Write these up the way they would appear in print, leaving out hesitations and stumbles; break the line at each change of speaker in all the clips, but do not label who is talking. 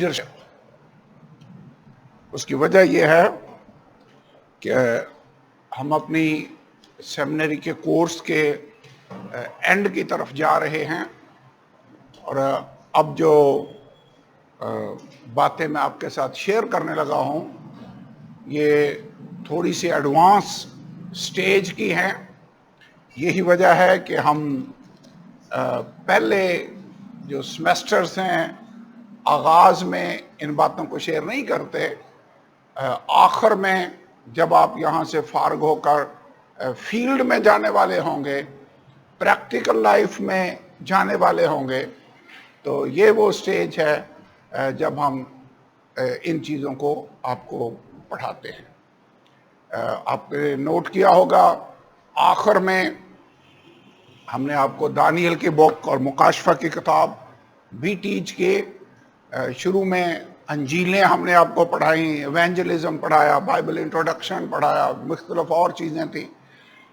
Leadership. اس کی وجہ یہ ہے کہ ہم اپنی سیمنری کے کورس کے اینڈ کی طرف جا رہے ہیں، اور اب جو باتیں میں آپ کے ساتھ شیئر کرنے لگا ہوں یہ تھوڑی سی ایڈوانس سٹیج کی ہیں. یہی وجہ ہے کہ ہم پہلے جو سیمیسٹرز ہیں آغاز میں ان باتوں کو شیئر نہیں کرتے. آخر میں جب آپ یہاں سے فارغ ہو کر فیلڈ میں جانے والے ہوں گے، پریکٹیکل لائف میں جانے والے ہوں گے، تو یہ وہ سٹیج ہے جب ہم ان چیزوں کو آپ کو پڑھاتے ہیں. آپ نے نوٹ کیا ہوگا آخر میں ہم نے آپ کو دانیل کی بک اور مکاشفہ کی کتاب بھی ٹیچ کی. شروع میں انجیلیں ہم نے آپ کو پڑھائیں، ایونجلزم پڑھایا، بائبل انٹروڈکشن پڑھایا، مختلف اور چیزیں تھیں.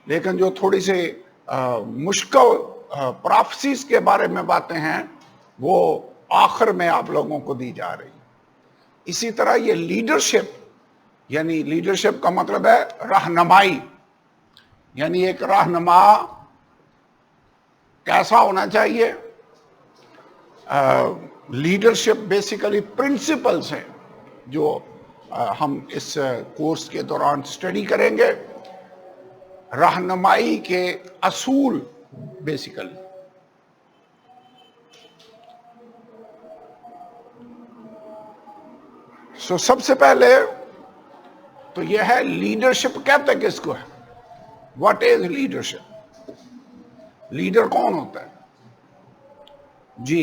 لیکن جو تھوڑی سی مشکل پروفیسیز کے بارے میں باتیں ہیں وہ آخر میں آپ لوگوں کو دی جا رہی. اسی طرح یہ لیڈرشپ، یعنی لیڈرشپ کا مطلب ہے رہنمائی. یعنی ایک رہنما کیسا ہونا چاہیے؟ لیڈرشپ بیسیکلی پرنسپلز ہیں جو ہم اس کورس کے دوران سٹڈی کریں گے. رہنمائی کے اصول بیسیکلی. سب سے پہلے تو یہ ہے لیڈرشپ کہتے کس کو ہے؟ What is leadership? لیڈر کون ہوتا ہے؟ جی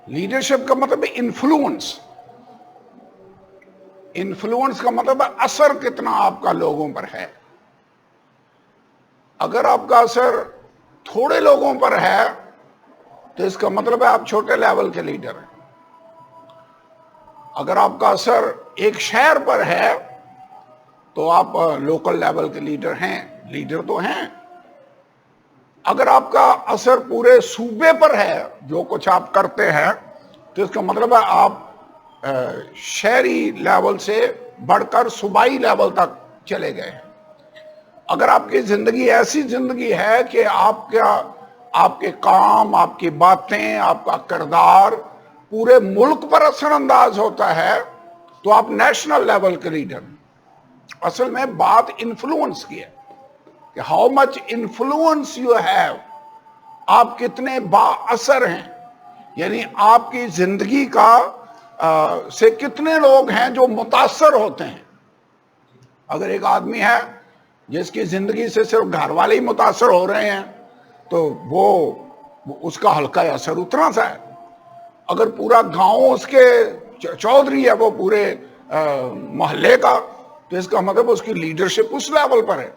لیڈرشپ کا مطلب ہے انفلوئنس. انفلوئنس کا مطلب ہے اثر کتنا آپ کا لوگوں پر ہے. اگر آپ کا اثر تھوڑے لوگوں پر ہے تو اس کا مطلب ہے آپ چھوٹے لیول کے لیڈر ہیں. اگر آپ کا اثر ایک شہر پر ہے تو آپ لوکل لیول کے لیڈر ہیں، لیڈر تو ہیں. اگر آپ کا اثر پورے صوبے پر ہے، جو کچھ آپ کرتے ہیں، تو اس کا مطلب ہے آپ شہری لیول سے بڑھ کر صوبائی لیول تک چلے گئے ہیں. اگر آپ کی زندگی ایسی زندگی ہے کہ آپ کے کام، آپ کی باتیں، آپ کا کردار پورے ملک پر اثر انداز ہوتا ہے تو آپ نیشنل لیول کے لیڈر ہیں. اصل میں بات انفلوئنس کی ہے کہ how much influence you have, آپ کتنے با اثر ہیں. یعنی آپ کی زندگی کا سے کتنے لوگ ہیں جو متاثر ہوتے ہیں. اگر ایک آدمی ہے جس کی زندگی سے صرف گھر والے ہی متاثر ہو رہے ہیں تو وہ اس کا ہلکا اثر اتنا سا ہے. اگر پورا گاؤں اس کے چودھری ہے، وہ پورے محلے کا، تو اس کا مطلب اس کی لیڈرشپ اس لیول پر ہے.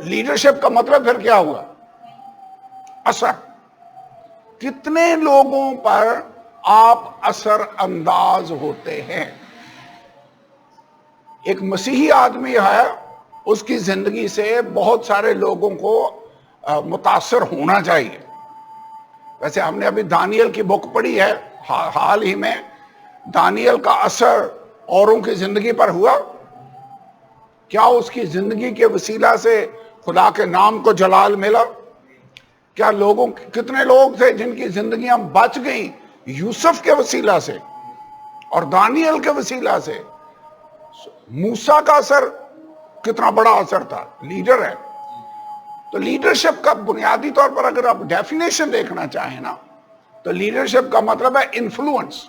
لیڈرشپ کا مطلب پھر کیا ہوا؟ اثر. کتنے لوگوں پر آپ اثر انداز ہوتے ہیں. ایک مسیحی آدمی ہے، اس کی زندگی سے بہت سارے لوگوں کو متاثر ہونا چاہیے. ویسے ہم نے ابھی دانیل کی بک پڑھی ہے حال ہی میں. دانیل کا اثر اوروں کی زندگی پر ہوا؟ کیا اس کی زندگی کے وسیلہ سے خدا کے نام کو جلال ملا؟ کیا کتنے لوگ تھے جن کی زندگیاں بچ گئیں یوسف کے وسیلہ سے اور دانیل کے وسیلہ سے؟ موسیٰ کا اثر کتنا بڑا اثر تھا، لیڈر ہے. تو لیڈرشپ کا بنیادی طور پر اگر آپ ڈیفینیشن دیکھنا چاہیں نا تو لیڈرشپ کا مطلب ہے influence.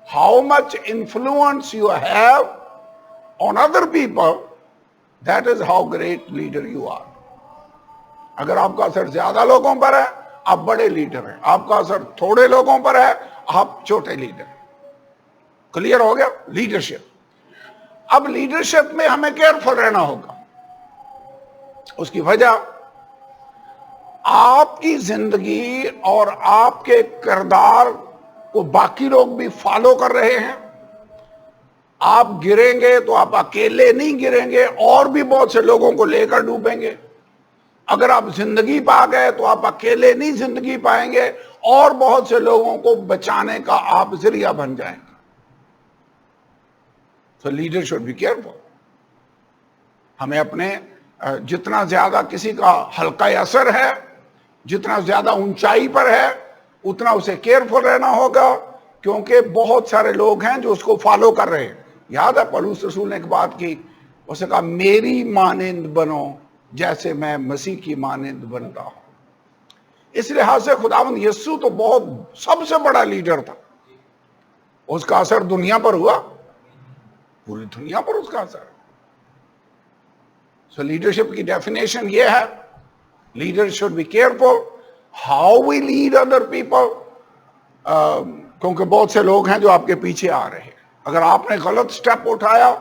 How much influence you have on other people, that is how great leader you are. اگر آپ کا اثر زیادہ لوگوں پر ہے آپ بڑے لیڈر ہیں. آپ کا اثر تھوڑے لوگوں پر ہے آپ چھوٹے لیڈر ہیں. کلیئر ہو گیا لیڈرشپ. اب لیڈرشپ میں ہمیں کیئرفل رہنا ہوگا. اس کی وجہ آپ کی زندگی اور آپ کے کردار کو باقی لوگ بھی فالو کر رہے ہیں. آپ گریں گے تو آپ اکیلے نہیں گریں گے، اور بھی بہت سے لوگوں کو لے کر ڈوبیں گے. اگر آپ زندگی پا گئے تو آپ اکیلے نہیں زندگی پائیں گے، اور بہت سے لوگوں کو بچانے کا آپ ذریعہ بن جائیں گے. So leader should be careful. ہمیں اپنے جتنا زیادہ کسی کا حلقہ اثر ہے، جتنا زیادہ اونچائی پر ہے، اتنا اسے کیئرفل رہنا ہوگا، کیونکہ بہت سارے لوگ ہیں جو اس کو فالو کر رہے ہیں. یاد ہے پولس رسول نے ایک بات کی، اس نے کہا میری مانند بنو جیسے میں مسیح کی مانند بنتا ہوں. اس لحاظ سے خداوند یسوع تو بہت سب سے بڑا لیڈر تھا. اس کا اثر دنیا پر ہوا، پوری دنیا پر اس کا اثر. سو لیڈرشپ کی ڈیفینیشن یہ ہے، leader should be careful how we lead other people, کیونکہ بہت سے لوگ ہیں جو آپ کے پیچھے آ رہے ہیں. اگر آپ نے غلط سٹیپ اٹھایا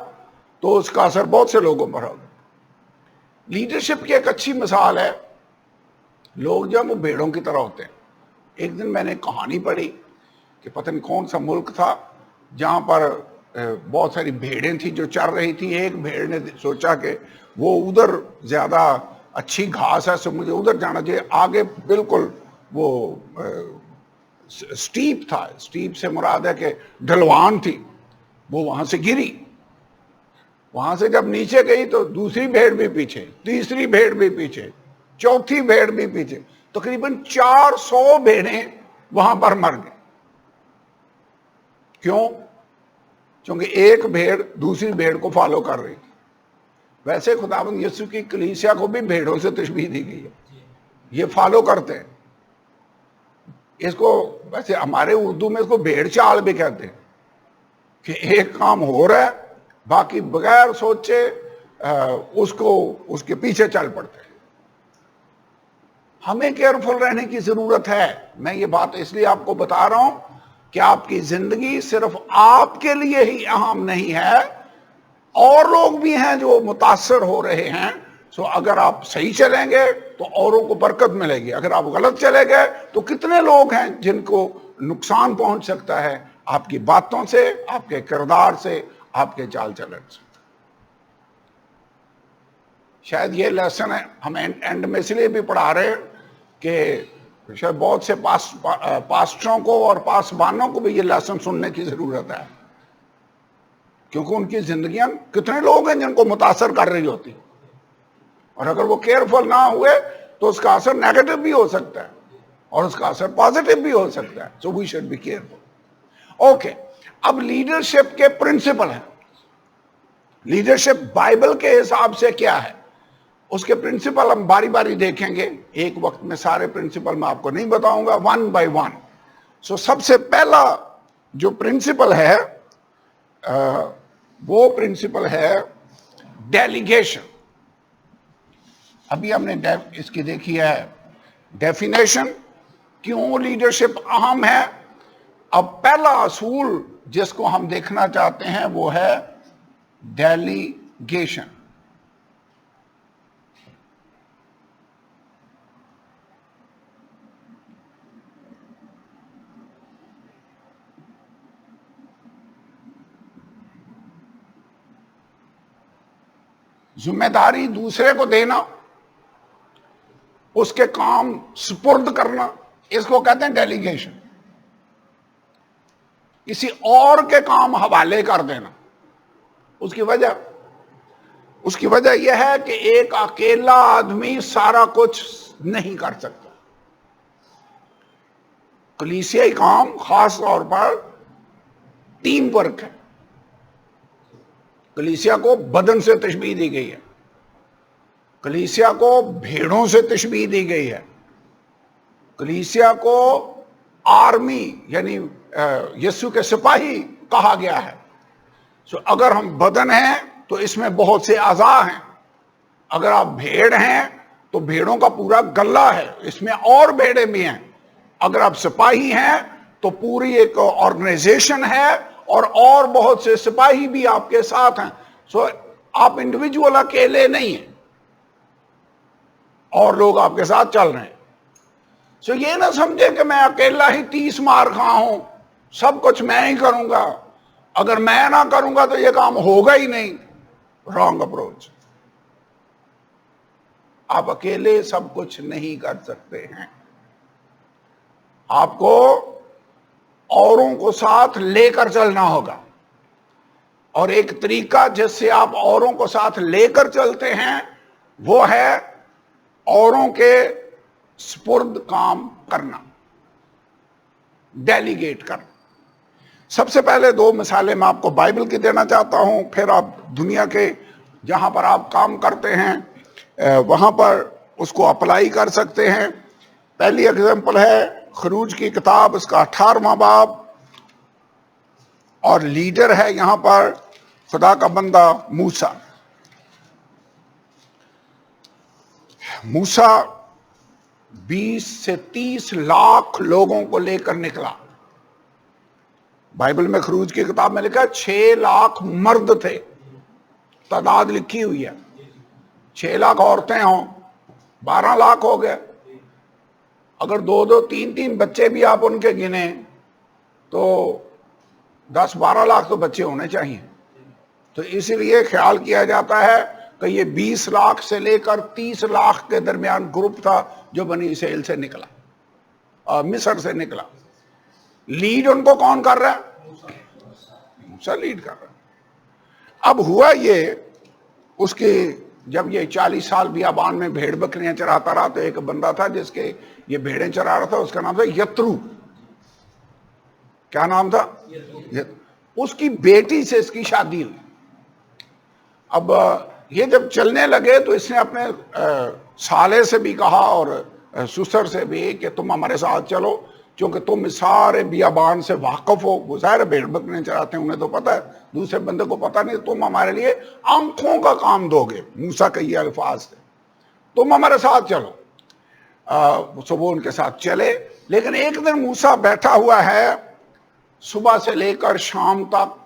تو اس کا اثر بہت سے لوگوں پر ہوگا. لیڈرشپ کی ایک اچھی مثال ہے، لوگ جب وہ بھیڑوں کی طرح ہوتے ہیں. ایک دن میں نے کہانی پڑھی کہ پتہ نہیں کون سا ملک تھا جہاں پر بہت ساری بھیڑیں تھیں جو چر رہی تھی. ایک بھیڑ نے سوچا کہ وہ ادھر زیادہ اچھی گھاس ہے، سو مجھے ادھر جانا چاہیے. آگے بالکل وہ سٹیپ تھا، سٹیپ سے مراد ہے کہ ڈھلوان تھی. وہ وہاں سے گری، وہاں سے جب نیچے گئی تو دوسری بھیڑ بھی پیچھے، تیسری بھیڑ بھی پیچھے، چوتھی بھیڑ بھی پیچھے. تقریباً 400 بھیڑیں وہاں پر مر گئیں. کیوں؟ کیونکہ ایک بھیڑ دوسری بھیڑ کو فالو کر رہی تھی. ویسے خداوند یسوع کی کلیسیا کو بھی بھیڑوں سے تشبیہ دی گئی ہے، یہ فالو کرتے ہیں. اس کو ویسے ہمارے اردو میں اس کو بھیڑ چال بھی کہتے ہیں، کہ ایک کام ہو رہا ہے باقی بغیر سوچے اس کے پیچھے چل پڑتے ہیں. ہمیں کیئرفل رہنے کی ضرورت ہے. میں یہ بات اس لیے آپ کو بتا رہا ہوں کہ آپ کی زندگی صرف آپ کے لیے ہی اہم نہیں ہے، اور لوگ بھی ہیں جو متاثر ہو رہے ہیں. سو اگر آپ صحیح چلیں گے تو اوروں کو برکت ملے گی، اگر آپ غلط چلے گئے تو کتنے لوگ ہیں جن کو نقصان پہنچ سکتا ہے آپ کی باتوں سے، آپ کے کردار سے، آپ کے چال چلن سے. شاید یہ لیسن ہے ہم اینڈ میں اس لیے بھی پڑھا رہے ہیں کہ شاید بہت سے پاسٹروں کو اور پاسبانوں کو بھی یہ لیسن سننے کی ضرورت ہے، کیونکہ ان کی زندگیاں کتنے لوگ ہیں جن کو متاثر کر رہی ہوتی، اور اگر وہ کیئرفل نہ ہوئے تو اس کا اثر نیگیٹو بھی ہو سکتا ہے اور اس کا اثر پازیٹو بھی ہو سکتا ہے. So we should be careful. Okay, اب لیڈرشپ کے پرنسپل ہیں. لیڈرشپ بائبل کے حساب سے کیا ہے، اس کے پرنسپل ہم باری باری دیکھیں گے. ایک وقت میں سارے پرنسپل میں آپ کو نہیں بتاؤں گا، ون بائی ون. سو سب سے پہلا جو پرنسپل ہے وہ پرنسپل ہے ڈیلیگیشن. ابھی ہم نے اس کی دیکھی ہے ڈیفینیشن، کیوں لیڈرشپ اہم ہے. اب پہلا اصول جس کو ہم دیکھنا چاہتے ہیں وہ ہے ڈیلیگیشن. ذمہ داری دوسرے کو دینا، اس کے کام سپرد کرنا، اس کو کہتے ہیں ڈیلیگیشن. کسی اور کے کام حوالے کر دینا. اس کی وجہ یہ ہے کہ ایک اکیلا آدمی سارا کچھ نہیں کر سکتا. کلیسیائی کام خاص طور پر ٹیم ورک ہے. کلیسیا کو بدن سے تشبیہ دی گئی ہے، کلیسیا کو بھیڑوں سے تشبیہ دی گئی ہے، کلیسیا کو آرمی یعنی یسوع کے سپاہی کہا گیا ہے. سو اگر ہم بدن ہیں تو اس میں بہت سے اعضاء ہیں. اگر آپ بھیڑ ہیں تو بھیڑوں کا پورا گلہ ہے، اس میں اور بھیڑیں بھی ہیں. اگر آپ سپاہی ہیں تو پوری ایک آرگنائزیشن ہے اور بہت سے سپاہی بھی آپ کے ساتھ ہیں. سو آپ انڈیویجول اکیلے نہیں ہیں، اور لوگ آپ کے ساتھ چل رہے ہیں. سو یہ نہ سمجھے کہ میں اکیلا ہی 30 مار کھا ہوں، سب کچھ میں ہی کروں گا، اگر میں نہ کروں گا تو یہ کام ہوگا ہی نہیں. Wrong approach. آپ اکیلے سب کچھ نہیں کر سکتے ہیں. آپ کو اوروں کو ساتھ لے کر چلنا ہوگا، اور ایک طریقہ جس سے آپ اوروں کو ساتھ لے کر چلتے ہیں وہ ہے اوروں کے سپرد کام کرنا، ڈیلیگیٹ کرنا. سب سے پہلے 2 مثالیں میں آپ کو بائبل کی دینا چاہتا ہوں، پھر آپ دنیا کے جہاں پر آپ کام کرتے ہیں وہاں پر اس کو اپلائی کر سکتے ہیں. پہلی اگزامپل ہے خروج کی کتاب، اس کا 18واں باب، اور لیڈر ہے یہاں پر خدا کا بندہ موسیٰ. موسیٰ 20 سے 30 لاکھ لوگوں کو لے کر نکلا. بائبل میں خروج کی کتاب میں لکھا 6 لاکھ مرد تھے، تعداد لکھی ہوئی ہے. 6 لاکھ عورتیں ہوں 12 لاکھ ہو گئے. اگر 2 3 بچے بھی آپ ان کے گنے تو 10-12 لاکھ تو بچے ہونے چاہیے. تو اسی لیے خیال کیا جاتا ہے کہ یہ 20 لاکھ سے لے کر 30 لاکھ کے درمیان گروپ تھا جو بنی اسرائیل سے نکلا، مصر سے نکلا. لیڈ ان کو کون کر رہا ہے؟ موسیٰ لیڈ کر رہا ہے. اب ہوا یہ، اس کے جب یہ 40 سال بیابان میں بھیڑ بکریاں چراتا رہا تو ایک بندہ تھا جس کے یہ بھیڑیں چرا رہا تھا، اس کا نام تھا یترو. کیا نام تھا؟ اس کی بیٹی سے اس کی شادی ہوئی. اب یہ جب چلنے لگے تو اس نے اپنے سالے سے بھی کہا اور سسر سے بھی کہ تم ہمارے ساتھ چلو، چونکہ تم سارے بیابان سے واقف ہو. وہ ظاہر بھیڑ بکریاں چراتے ہیں، انہیں تو پتہ ہے، دوسرے بندے کو پتہ نہیں. تم ہمارے لیے آنکھوں کا کام دو گے. موسیٰ کا یہ الفاظ تھے، تم ہمارے ساتھ چلو. وہ ان کے ساتھ چلے. لیکن ایک دن موسیٰ بیٹھا ہوا ہے صبح سے لے کر شام تک.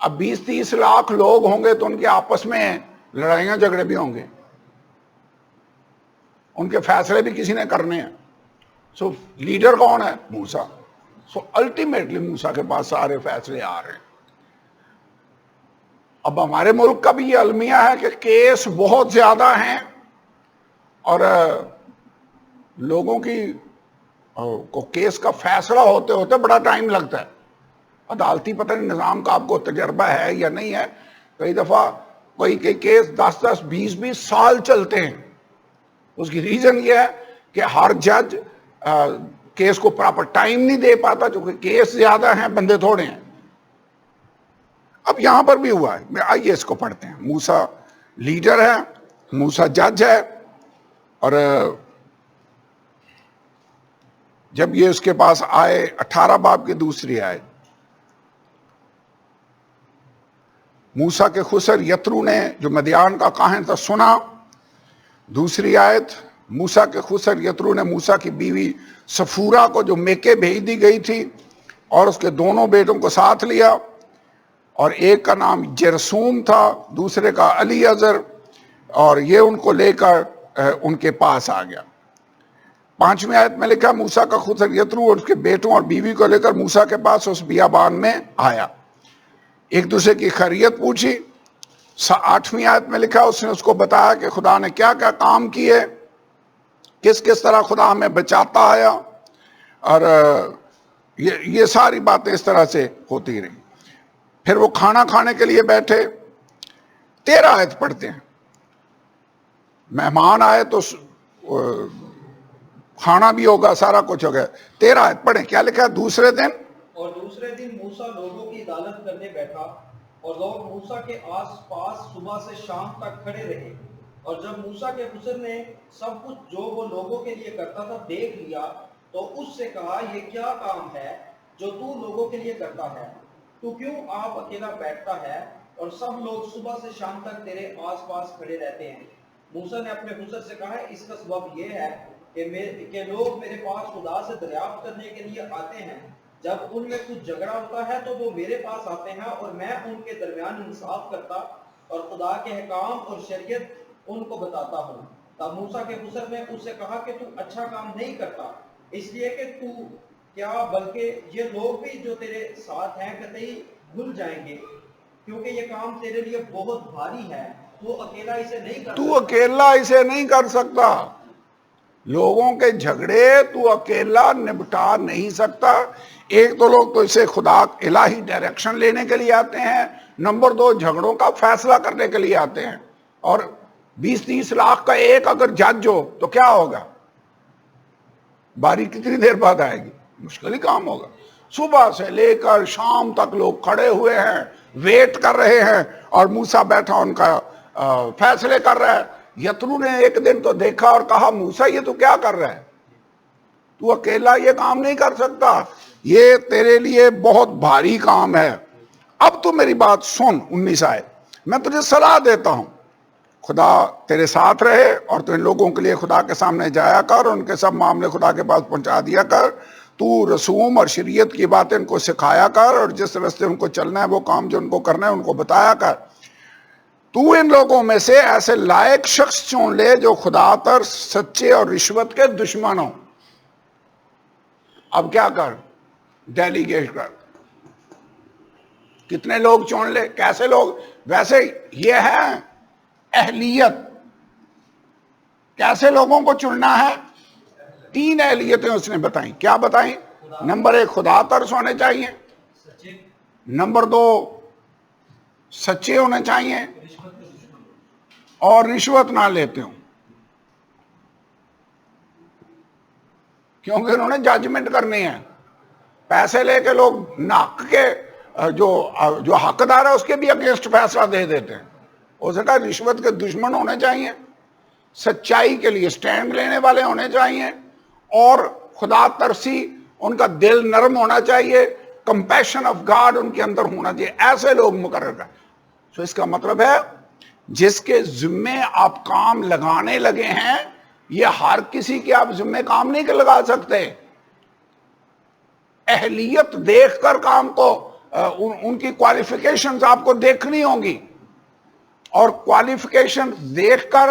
اب 20-30 لاکھ لوگ ہوں گے تو ان کے آپس میں لڑائیاں جھگڑے بھی ہوں گے، ان کے فیصلے بھی کسی نے کرنے ہیں. سو لیڈر کون ہے؟ موسیٰ. سو الٹیمیٹلی موسیٰ کے پاس سارے فیصلے آ رہے ہیں. اب ہمارے ملک کا بھی یہ المیہ ہے کہ کیس بہت زیادہ ہیں اور لوگوں کی کو کیس کا فیصلہ ہوتے ہوتے بڑا ٹائم لگتا ہے. عدالتی پتہ نہیں نظام کا آپ کو تجربہ ہے یا نہیں ہے. کئی دفعہ کوئی کیس 10-20 سال چلتے ہیں. اس کی ریزن یہ ہے کہ ہر جج کیس کو پراپر ٹائم نہیں دے پاتا، چونکہ کیس زیادہ ہیں، بندے تھوڑے ہیں. اب یہاں پر بھی ہوا ہے. آئیے اس کو پڑھتے ہیں. موسیٰ لیڈر ہے، موسیٰ جج ہے، اور جب یہ اس کے پاس آئے 18 باب کی دوسری آیت، موسیٰ کے خسر یترو نے جو مدیان کا کاہن تھا سنا. دوسری آیت، موسیٰ کے خسر یترو نے موسیٰ کی بیوی سفورا کو جو میکے بھیج دی گئی تھی اور اس کے دونوں بیٹوں کو ساتھ لیا، اور ایک کا نام جرسوم تھا، دوسرے کا علی ازر، اور یہ ان کو لے کر ان کے پاس آ گیا. 5ویں آیت میں لکھا موسیٰ کا خسر یترو اور اس کے بیٹوں اور بیوی کو لے کر موسیٰ کے پاس اس بیابان میں آیا، ایک دوسرے کی خیریت پوچھی. 8ویں آیت میں لکھا اس نے اس کو بتایا کہ خدا نے کیا کیا کام کیے، کس کس طرح خدا ہمیں بچاتا آیا، اور یہ ساری باتیں اس طرح سے ہوتی رہی. پھر وہ کھانا کھانے کے لیے بیٹھے. 13 آیت پڑھتے ہیں. مہمان آئے تو کھانا بھی ہوگا، سارا کچھ ہوگا. 13 آیت پڑھیں کیا لکھا ہے. دوسرے دن
موسیٰ لوگوں کی عدالت کرنے بیٹھا، اور لوگ موسیٰ کے آس پاس صبح سے شام تک کھڑے رہے. اور جب موسیٰ کے خسر نے سب کچھ جو وہ لوگوں کے لیے کرتا تھا دیکھ لیا تو اس سے کہا، یہ کیا کام ہے جو تو لوگوں کے لیے کرتا ہے؟ تو کیوں آپ اکیلا بیٹھتا ہے اور سب لوگ صبح سے شام تک تیرے آس پاس کھڑے رہتے ہیں؟ موسیٰ نے اپنے خسر سے کہا، اس کا سبب یہ ہے کہ لوگ میرے پاس خدا سے دریافت کرنے کے لیے آتے ہیں. جب ان میں کچھ جھگڑا ہوتا ہے تو وہ میرے پاس آتے ہیں اور میں ان کے درمیان انصاف کرتا اور خدا کے احکام اور شریعت ان کو بتاتا ہوں. تب موسیٰ کے خسر نے اس سے کہا کہ تو اچھا کام نہیں کرتا. اس لیے کہ تو کیا بلکہ یہ لوگ بھی جو تیرے ساتھ ہیں قطعی بھول جائیں گے، کیونکہ یہ کام تیرے لیے بہت بھاری ہے، تو اکیلا اسے نہیں کر
تو
سکتا۔
اکیلا اسے نہیں کر سکتا، لوگوں کے جھگڑے تو اکیلا نپٹا نہیں سکتا۔ ایک تو لوگ تو اسے خدا الہی ڈائریکشن لینے کے لیے آتے ہیں، نمبر دو جھگڑوں کا فیصلہ کرنے کے لیے آتے ہیں، اور 20-30 لاکھ کا ایک اگر جج ہو تو کیا ہوگا؟ باری کتنی دیر بعد آئے گی؟ مشکل ہی کام ہوگا۔ صبح سے لے کر شام تک لوگ کھڑے ہوئے ہیں، ویٹ کر رہے ہیں، اور موسیٰ بیٹھا ان کا فیصلے کر رہا ہے۔ یترو نے ایک دن تو دیکھا اور کہا موسیٰ یہ تو کیا کر رہا ہے؟ تو اکیلا یہ کام نہیں کر سکتا، یہ تیرے لیے بہت بھاری کام ہے۔ اب تو میری بات سن، 19 آئے، میں تجھے صلاح دیتا ہوں، خدا تیرے ساتھ رہے، اور تو ان لوگوں کے لیے خدا کے سامنے جایا کر، ان کے سب معاملے خدا کے پاس پہنچا دیا کر، تو رسوم اور شریعت کی باتیں ان کو سکھایا کر، اور جس راستے ان کو چلنا ہے وہ کام جو ان کو کرنا ہے ان کو بتایا کر۔ تو ان لوگوں میں سے ایسے لائق شخص چن لے جو خدا پر سچے اور رشوت کے دشمن ہوں۔ اب کیا کر؟ ڈیلیگیٹ کر۔ کتنے لوگ چن لے؟ کیسے لوگ؟ ویسے یہ ہے اہلیت۔ کیسے لوگوں کو چننا ہے؟ 3 اہلیتیں اس نے بتائیں۔ کیا بتائیں؟ نمبر 1 خدا ترس ہونے چاہیے، نمبر 2 سچے ہونے چاہیے، اور رشوت نہ لیتے ہوں، کیونکہ انہوں نے ججمنٹ کرنی ہے۔ پیسے لے کے لوگ ناک کے جو حقدار ہے اس کے بھی اگینسٹ فیصلہ دے دیتے ہیں۔ اس نے کہا رشوت کے دشمن ہونے چاہیے، سچائی کے لیے سٹینڈ لینے والے ہونے چاہیے، اور خدا ترسی ان کا دل نرم ہونا چاہیے، کمپیشن آف گاڈ ان کے اندر ہونا چاہیے۔ ایسے لوگ مقرر کر۔ تو اس کا مطلب ہے جس کے ذمے آپ کام لگانے لگے ہیں، یہ ہر کسی کے آپ ذمے کام نہیں لگا سکتے۔ اہلیت دیکھ کر کام کو، ان کی کوالیفیکیشنز آپ کو دیکھنی ہوں گی، اور کوالیفیکیشن دیکھ کر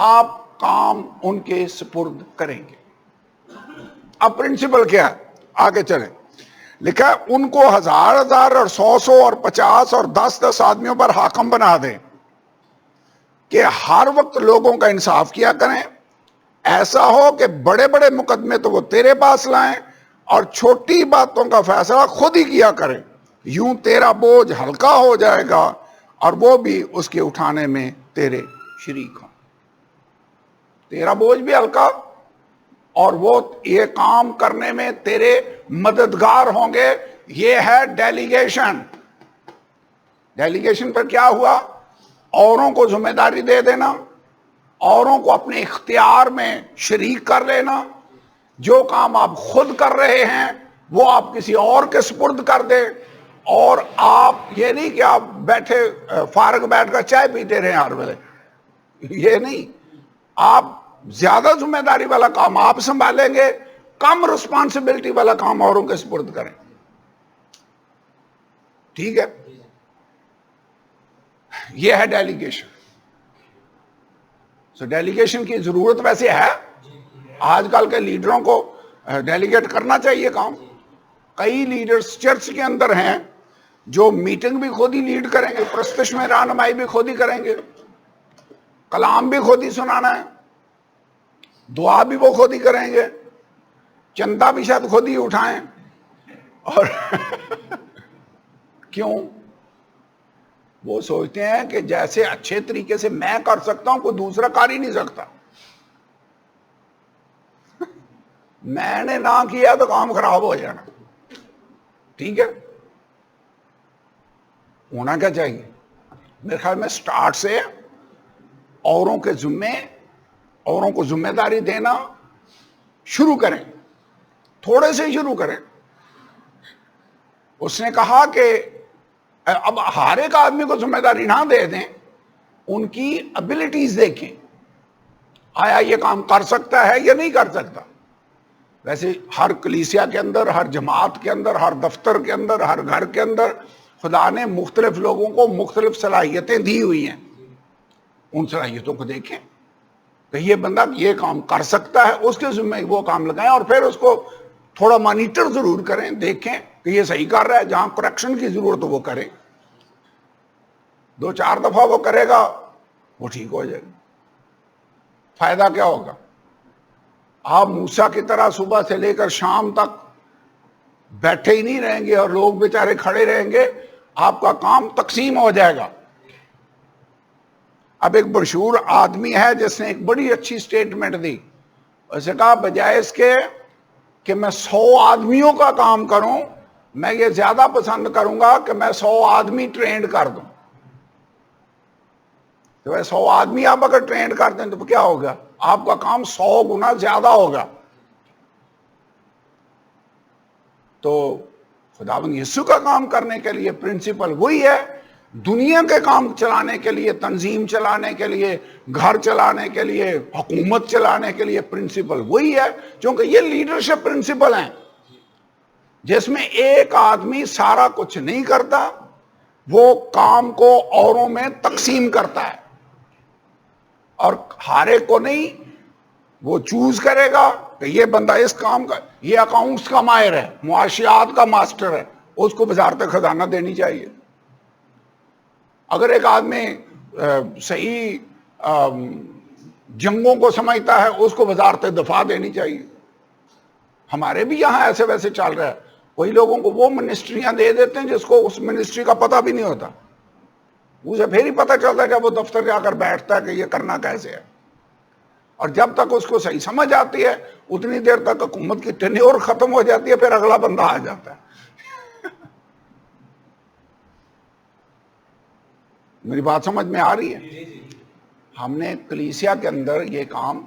آپ کام ان کے سپرد کریں گے۔ اب پرنسپل کیا ہے؟ آگے چلیں۔ لکھا ہے ان کو 1000 اور 100 اور 50 اور 10 آدمیوں پر حاکم بنا دیں کہ ہر وقت لوگوں کا انصاف کیا کریں۔ ایسا ہو کہ بڑے بڑے مقدمے تو وہ تیرے پاس لائیں، اور چھوٹی باتوں کا فیصلہ خود ہی کیا کریں۔ یوں تیرا بوجھ ہلکا ہو جائے گا، اور وہ بھی اس کے اٹھانے میں تیرے شریک ہوں۔ تیرا بوجھ بھی ہلکا، اور وہ یہ کام کرنے میں تیرے مددگار ہوں گے۔ یہ ہے ڈیلیگیشن۔ ڈیلیگیشن پر کیا ہوا؟ اوروں کو ذمہ داری دے دینا، اوروں کو اپنے اختیار میں شریک کر لینا۔ جو کام آپ خود کر رہے ہیں وہ آپ کسی اور کے سپرد کر دیں، اور آپ یہ نہیں کہ آپ بیٹھے فارغ بیٹھ کر چائے پیتے رہیں ہر ویلے، یہ نہیں۔ آپ زیادہ ذمہ داری والا کام آپ سنبھالیں گے، کم رسپانسبلٹی والا کام اوروں کے سپرد کریں۔ ٹھیک ہے؟ یہ ہے ڈیلیگیشن۔ سو ڈیلیگیشن کی ضرورت ویسے ہے، آج کل کے لیڈروں کو ڈیلیگیٹ کرنا چاہیے کام۔ کئی لیڈرز چرچ کے اندر ہیں جو میٹنگ بھی خود ہی لیڈ کریں گے، پرستش میں رہنمائی بھی خود ہی کریں گے، کلام بھی خود ہی سنانا ہے، دعا بھی وہ خود ہی کریں گے، چندہ بھی شاید خود ہی اٹھائیں۔ اور کیوں؟ وہ سوچتے ہیں کہ جیسے اچھے طریقے سے میں کر سکتا ہوں کوئی دوسرا کر ہی نہیں سکتا۔ میں نے نہ کیا تو کام خراب ہو جانا۔ ٹھیک ہے؟ ہونا کیا چاہیے؟ میرے خیال میں سٹارٹ سے اوروں کے ذمے، اوروں کو ذمہ داری دینا شروع کریں، تھوڑے سے شروع کریں۔ اس نے کہا کہ اب ہر ایک آدمی کو ذمہ داری نہ دے دیں، ان کی ابیلٹیز دیکھیں، آیا یہ کام کر سکتا ہے یا نہیں کر سکتا۔ ویسے ہر کلیسیا کے اندر، ہر جماعت کے اندر، ہر دفتر کے اندر، ہر گھر کے اندر خدا نے مختلف لوگوں کو مختلف صلاحیتیں دی ہوئی ہیں۔ ان صلاحیتوں کو دیکھیں، کہ یہ بندہ یہ کام کر سکتا ہے، اس کے ذمہ وہ کام لگائیں، اور پھر اس کو تھوڑا مانیٹر ضرور کریں، دیکھیں کہ یہ صحیح کر رہا ہے، جہاں کریکشن کی ضرورت وہ کریں، 2-4 دفعہ وہ کرے گا وہ ٹھیک ہو جائے گا۔ فائدہ کیا ہوگا؟ آپ موسیٰ کی طرح صبح سے لے کر شام تک بیٹھے ہی نہیں رہیں گے اور لوگ بیچارے کھڑے رہیں گے، آپ کا کام تقسیم ہو جائے گا۔ اب ایک مشہور آدمی ہے جس نے ایک بڑی اچھی سٹیٹمنٹ دی، اسے کہا بجائے اس کے کہ میں 100 آدمیوں کا کام کروں، میں یہ زیادہ پسند کروں گا کہ میں 100 آدمی ٹرینڈ کر دوں۔ تو 100 آدمی آپ اگر ٹرینڈ کر دیں تو کیا ہوگا؟ آپ کا کام 100 گنا زیادہ ہوگا۔ تو خداوند یسوع کا کام کرنے کے لیے پرنسپل وہی ہے، دنیا کے کام چلانے کے لیے، تنظیم چلانے کے لیے، گھر چلانے کے لیے، حکومت چلانے کے لیے پرنسپل وہی ہے، کیونکہ یہ لیڈرشپ پرنسپل ہیں جس میں ایک آدمی سارا کچھ نہیں کرتا، وہ کام کو اوروں میں تقسیم کرتا ہے، اور ہر ایک کو نہیں، وہ چوز کرے گا کہ یہ بندہ اس کام کا، یہ اکاؤنٹس کا ماہر ہے، معاشیات کا ماسٹر ہے، اس کو وزارت خزانہ دینی چاہیے۔ اگر ایک آدمی صحیح جنگوں کو سمجھتا ہے، اس کو وزارت دفاع دینی چاہیے۔ ہمارے بھی یہاں ایسے ویسے چل رہا ہے، کوئی لوگوں کو وہ منسٹریاں دے دیتے ہیں جس کو اس منسٹری کا پتہ بھی نہیں ہوتا، اسے پھر ہی پتہ چلتا ہے کہ وہ دفتر جا کر بیٹھتا ہے کہ یہ کرنا کیسے ہے، اور جب تک اس کو صحیح سمجھ آتی ہے اتنی دیر تک حکومت کی ٹینیور ختم ہو جاتی ہے، پھر اگلا بندہ آ جاتا ہے۔ میری بات سمجھ میں آ رہی ہے؟ ہم نے کلیسیا کے اندر یہ کام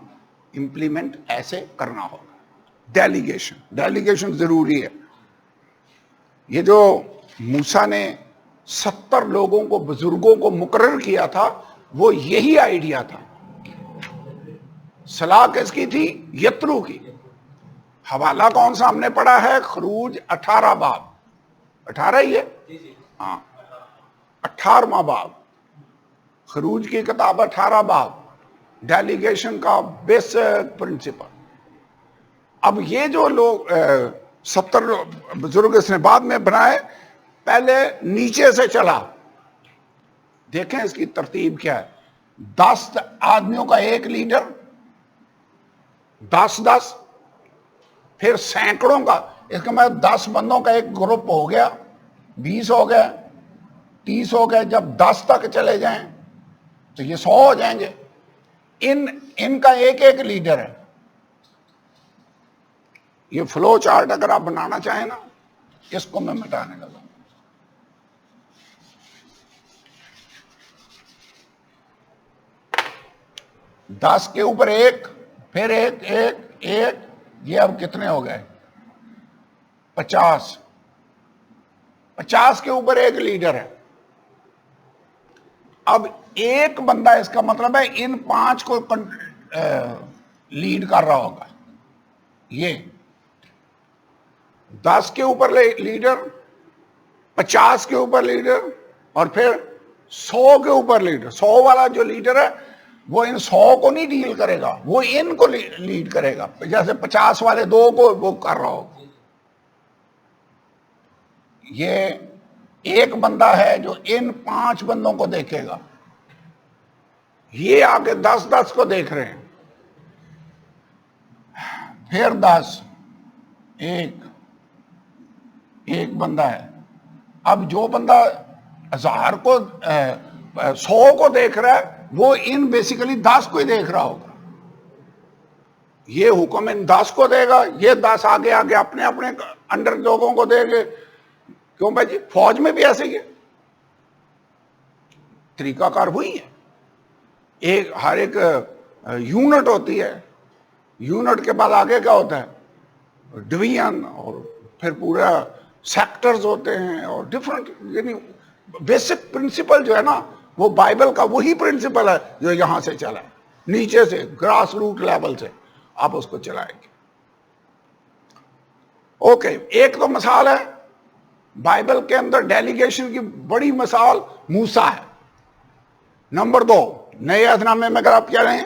امپلیمنٹ ایسے کرنا ہوگا۔ ڈیلیگیشن ضروری ہے۔ یہ جو موسیٰ نے 70 لوگوں کو، بزرگوں کو مقرر کیا تھا، وہ یہی آئیڈیا تھا۔ صلاح کس کی تھی؟ یترو کی۔ حوالہ کون سا ہم نے پڑھا ہے؟ خروج 18 باب، 18 ہی ہے، ہاں 18واں باب، خروج کی کتاب 18 باب، ڈیلیگیشن کا بیسک پرنسپل۔ اب یہ جو لوگ 70 بزرگ اس نے بعد میں بنائے، پہلے نیچے سے چلا، دیکھیں اس کی ترتیب کیا ہے۔ 10 آدمیوں کا ایک لیڈر، 10 پھر سینکڑوں کا، اس کا مطلب 10 بندوں کا ایک گروپ ہو گیا، 20 ہو گئے، 30 ہو گئے، جب 10 تک چلے جائیں تو یہ 100 ہو جائیں گے۔ ان کا ایک ایک لیڈر ہے۔ یہ فلو چارٹ اگر آپ بنانا چاہیں نا، اس کو میں مٹانے لگا، دس کے اوپر ایک، پھر ایک ایک ایک، یہ اب کتنے ہو گئے؟ 50 کے اوپر ایک لیڈر ہے۔ اب ایک بندہ، اس کا مطلب ہے ان 5 کو لیڈ کر رہا ہوگا۔ یہ 10 کے اوپر لیڈر، 50 کے اوپر لیڈر، اور پھر 100 کے اوپر لیڈر۔ 100 والا جو لیڈر ہے وہ ان 100 کو نہیں ڈیل کرے گا، وہ ان کو لیڈ کرے گا، جیسے 50 والے 2 کو وہ کر رہا ہوگا۔ یہ ایک بندہ ہے جو ان 5 بندوں کو دیکھے گا، یہ آگے 10 کو دیکھ رہے ہیں، پھر 10، ایک بندہ ہے۔ اب جو بندہ 1000 کو 100 کو دیکھ رہا ہے، وہ ان بیسیکلی 10 کو ہی دیکھ رہا ہوگا۔ یہ حکم ان 10 کو دے گا، یہ 10 آگے آگے اپنے اپنے انڈر لوگوں کو دے گے۔ کیوں بھائی جی؟ فوج میں بھی ایسے ہی ہے، طریقہ کار وہی ہے۔ ہر ایک یونٹ ہوتی ہے، یونٹ کے بعد آگے کیا ہوتا ہے؟ ڈویژن، اور پھر پورا سیکٹرز ہوتے ہیں، اور ڈفرنٹ، یعنی بیسک پرنسپل جو ہے نا، وہ بائبل کا وہی پرنسپل ہے جو یہاں سے چلا ہے، نیچے سے، گراس روٹ لیول سے آپ اس کو چلائیں گے۔ اوکے، ایک تو مثال ہے بائبل کے اندر ڈیلیگیشن کی بڑی مثال موسیٰ ہے۔ نمبر 2، نئے عہد نامے میں اگر آپ کہہ رہے ہیں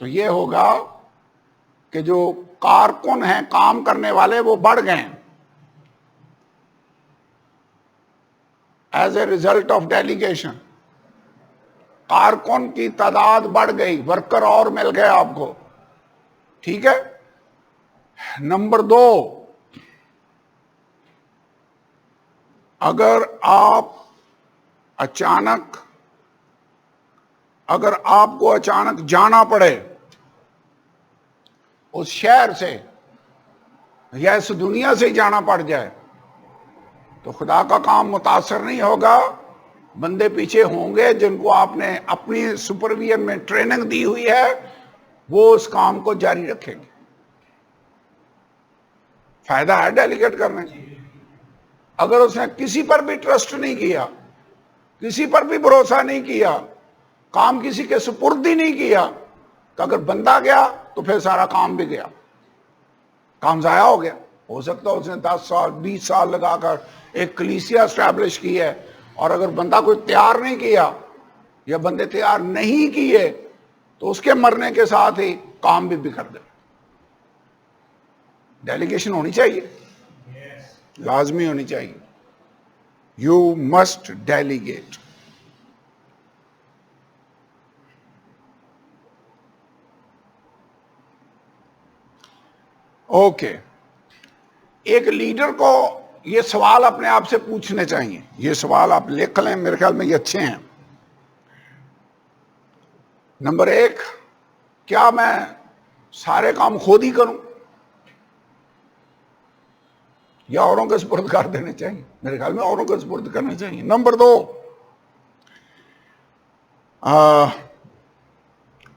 تو یہ ہوگا کہ جو کارکن ہیں، کام کرنے والے، وہ بڑھ گئے as a result of delegation. کارکن کی تعداد بڑھ گئی، ورکر اور مل گئے آپ کو. ٹھیک ہے. نمبر 2، اگر آپ کو اچانک جانا پڑے اس شہر سے یا اس دنیا سے جانا پڑ جائے، تو خدا کا کام متاثر نہیں ہوگا. بندے پیچھے ہوں گے جن کو آپ نے اپنی سپرویژن میں ٹریننگ دی ہوئی ہے، وہ اس کام کو جاری رکھیں گے. فائدہ ہے ڈیلیگیٹ کرنے. اگر اس نے کسی پر بھی ٹرسٹ نہیں کیا، کسی پر بھی بھروسہ نہیں کیا، کام کسی کے سپرد ہی نہیں کیا، تو اگر بندہ گیا تو پھر سارا کام بھی گیا، کام ضائع ہو گیا. ہو سکتا ہے اس نے 10 سال 20 سال لگا کر ایک کلیسیا اسٹیبلش کی ہے، اور اگر بندہ کوئی تیار نہیں کیا یا بندے تیار نہیں کیے تو اس کے مرنے کے ساتھ ہی کام بھی بگڑ گئے. ڈیلیگیشن ہونی چاہیے، لازمی ہونی چاہیے. You must delegate. اوکے. ایک لیڈر کو یہ سوال اپنے آپ سے پوچھنے چاہیے. یہ سوال آپ لکھ لیں، میرے خیال میں یہ اچھے ہیں. نمبر 1، کیا میں سارے کام خود ہی کروں یا اوروں کے سپرد کر دینے چاہیے؟ میرے خیال میں اوروں کے سپرد کرنے چاہیے. نمبر 2،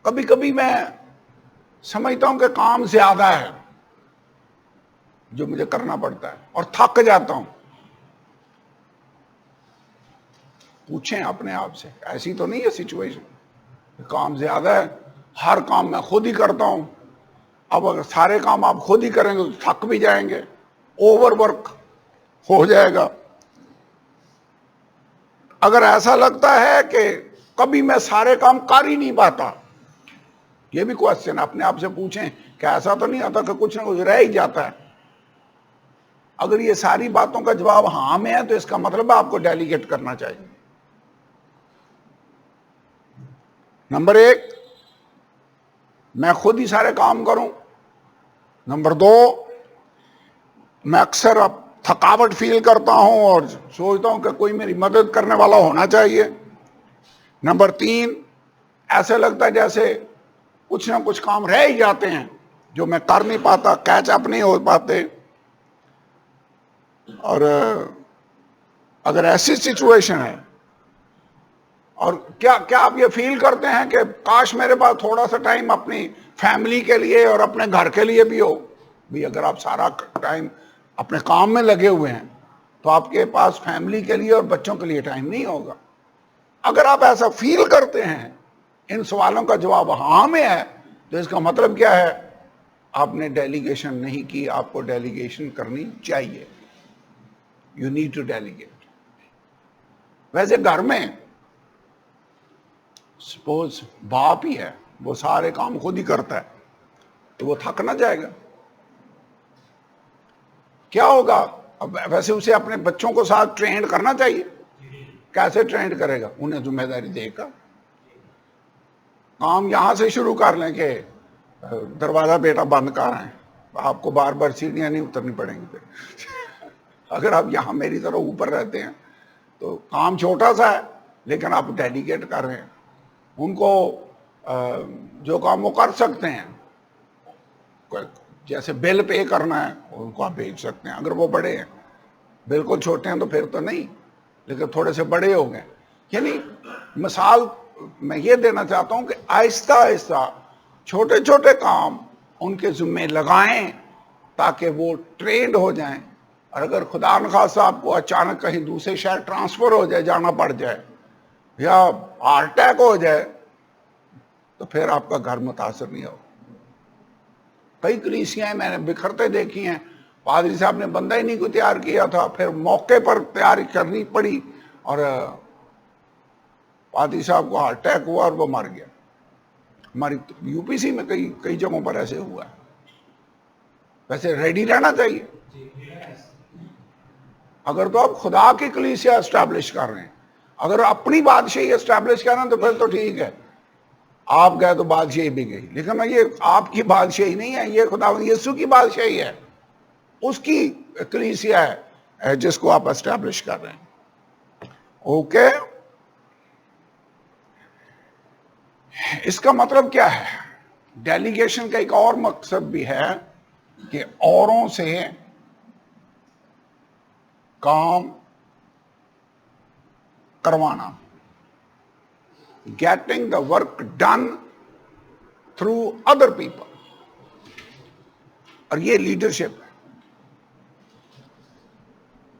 کبھی کبھی میں سمجھتا ہوں کہ کام زیادہ ہے جو مجھے کرنا پڑتا ہے اور تھک جاتا ہوں. پوچھیں اپنے آپ سے، ایسی تو نہیں ہے سچویشن کام زیادہ ہے، ہر کام میں خود ہی کرتا ہوں. اب اگر سارے کام آپ خود ہی کریں گے تو تھک بھی جائیں گے، اوور ورک ہو جائے گا. اگر ایسا لگتا ہے کہ کبھی میں سارے کام کر ہی نہیں پاتا، یہ بھی کوشچن اپنے آپ سے پوچھیں کہ ایسا تو نہیں ہوتا کہ کچھ نہ کچھ رہ ہی جاتا ہے. اگر یہ ساری باتوں کا جواب ہاں میں ہے تو اس کا مطلب ہے آپ کو ڈیلیگیٹ کرنا چاہیے. نمبر 1، میں خود ہی سارے کام کروں. نمبر 2، میں اکثر اب تھکاوٹ فیل کرتا ہوں اور سوچتا ہوں کہ کوئی میری مدد کرنے والا ہونا چاہیے. نمبر 3، ایسے لگتا ہے جیسے کچھ نہ کچھ کام رہ ہی جاتے ہیں جو میں کر نہیں پاتا، کیچ اپ نہیں ہو پاتے. اور اگر ایسی سچویشن ہے، اور کیا آپ یہ فیل کرتے ہیں کہ کاش میرے پاس تھوڑا سا ٹائم اپنی فیملی کے لیے اور اپنے گھر کے لیے بھی ہو؟ بھی اگر آپ سارا ٹائم اپنے کام میں لگے ہوئے ہیں تو آپ کے پاس فیملی کے لیے اور بچوں کے لیے ٹائم نہیں ہوگا. اگر آپ ایسا فیل کرتے ہیں، ان سوالوں کا جواب ہاں میں ہے، تو اس کا مطلب کیا ہے؟ آپ نے ڈیلیگیشن نہیں کی. آپ کو ڈیلیگیشن کرنی چاہیے. You need to delegate. ویسے گھر میں سپوز باپ ہی ہے، وہ سارے کام خود ہی کرتا ہے، تو وہ تھک نہ جائے گا؟ کیا ہوگا؟ اب ویسے اسے اپنے بچوں کو ساتھ ٹرینڈ کرنا چاہیے. کیسے ٹرینڈ کرے گا؟ انہیں ذمہ داری دے گا. کام یہاں سے شروع کر لیں کہ دروازہ بیٹا بند کر رہے ہیں، آپ کو بار بار سیڑھیاں نہیں اترنی پڑیں گی. اگر آپ یہاں میری طرح اوپر رہتے ہیں تو کام چھوٹا سا ہے لیکن آپ ڈیلیگیٹ کر رہے ہیں. ان کو جو کام وہ کر سکتے ہیں، جیسے بل پے کرنا ہے، ان کو آپ بھیج سکتے ہیں. اگر وہ بڑے ہیں، بالکل چھوٹے ہیں تو پھر تو نہیں، لیکن تھوڑے سے بڑے ہو گئے. یعنی مثال میں یہ دینا چاہتا ہوں کہ آہستہ آہستہ چھوٹے چھوٹے کام ان کے ذمہ لگائیں تاکہ وہ ٹرینڈ ہو جائیں. اور اگر خدا نخواستہ آپ کو اچانک کہیں دوسرے شہر ٹرانسفر ہو جائے، جانا پڑ جائے، یا ہارٹ اٹیک ہو جائے، تو پھر آپ کا گھر متاثر نہیں ہوگا. کئی کلیسیاں میں نے بکھرتے دیکھی ہیں، پادری صاحب نے بندہ ہی نہیں کو تیار کیا تھا، پھر موقع پر تیاری کرنی پڑی اور پادری صاحب کو ہارٹ اٹیک ہوا اور وہ مر گیا. ہماری UPC میں کئی جگہوں پر ایسے ہوا ہے. ویسے ریڈی رہنا چاہیے. اگر تو آپ خدا کی کلیسیا اسٹیبلش کر رہے ہیں, اگر اپنی بادشاہی اسٹیبلش کر رہے ہیں تو پھر تو ٹھیک ہے, آپ گئے تو بادشاہی بھی گئی. لیکن یہ آپ کی بادشاہی نہیں ہے, یہ خدا یسوع کی بادشاہی ہے, اس کی کلیسیا ہے جس کو آپ اسٹیبلش کر رہے ہیں. اوکے, اس کا مطلب کیا ہے؟ ڈیلیگیشن کا ایک اور مقصد بھی ہے کہ اوروں سے کام کروانا, getting the work done through other people, اور یہ لیڈرشپ ہے.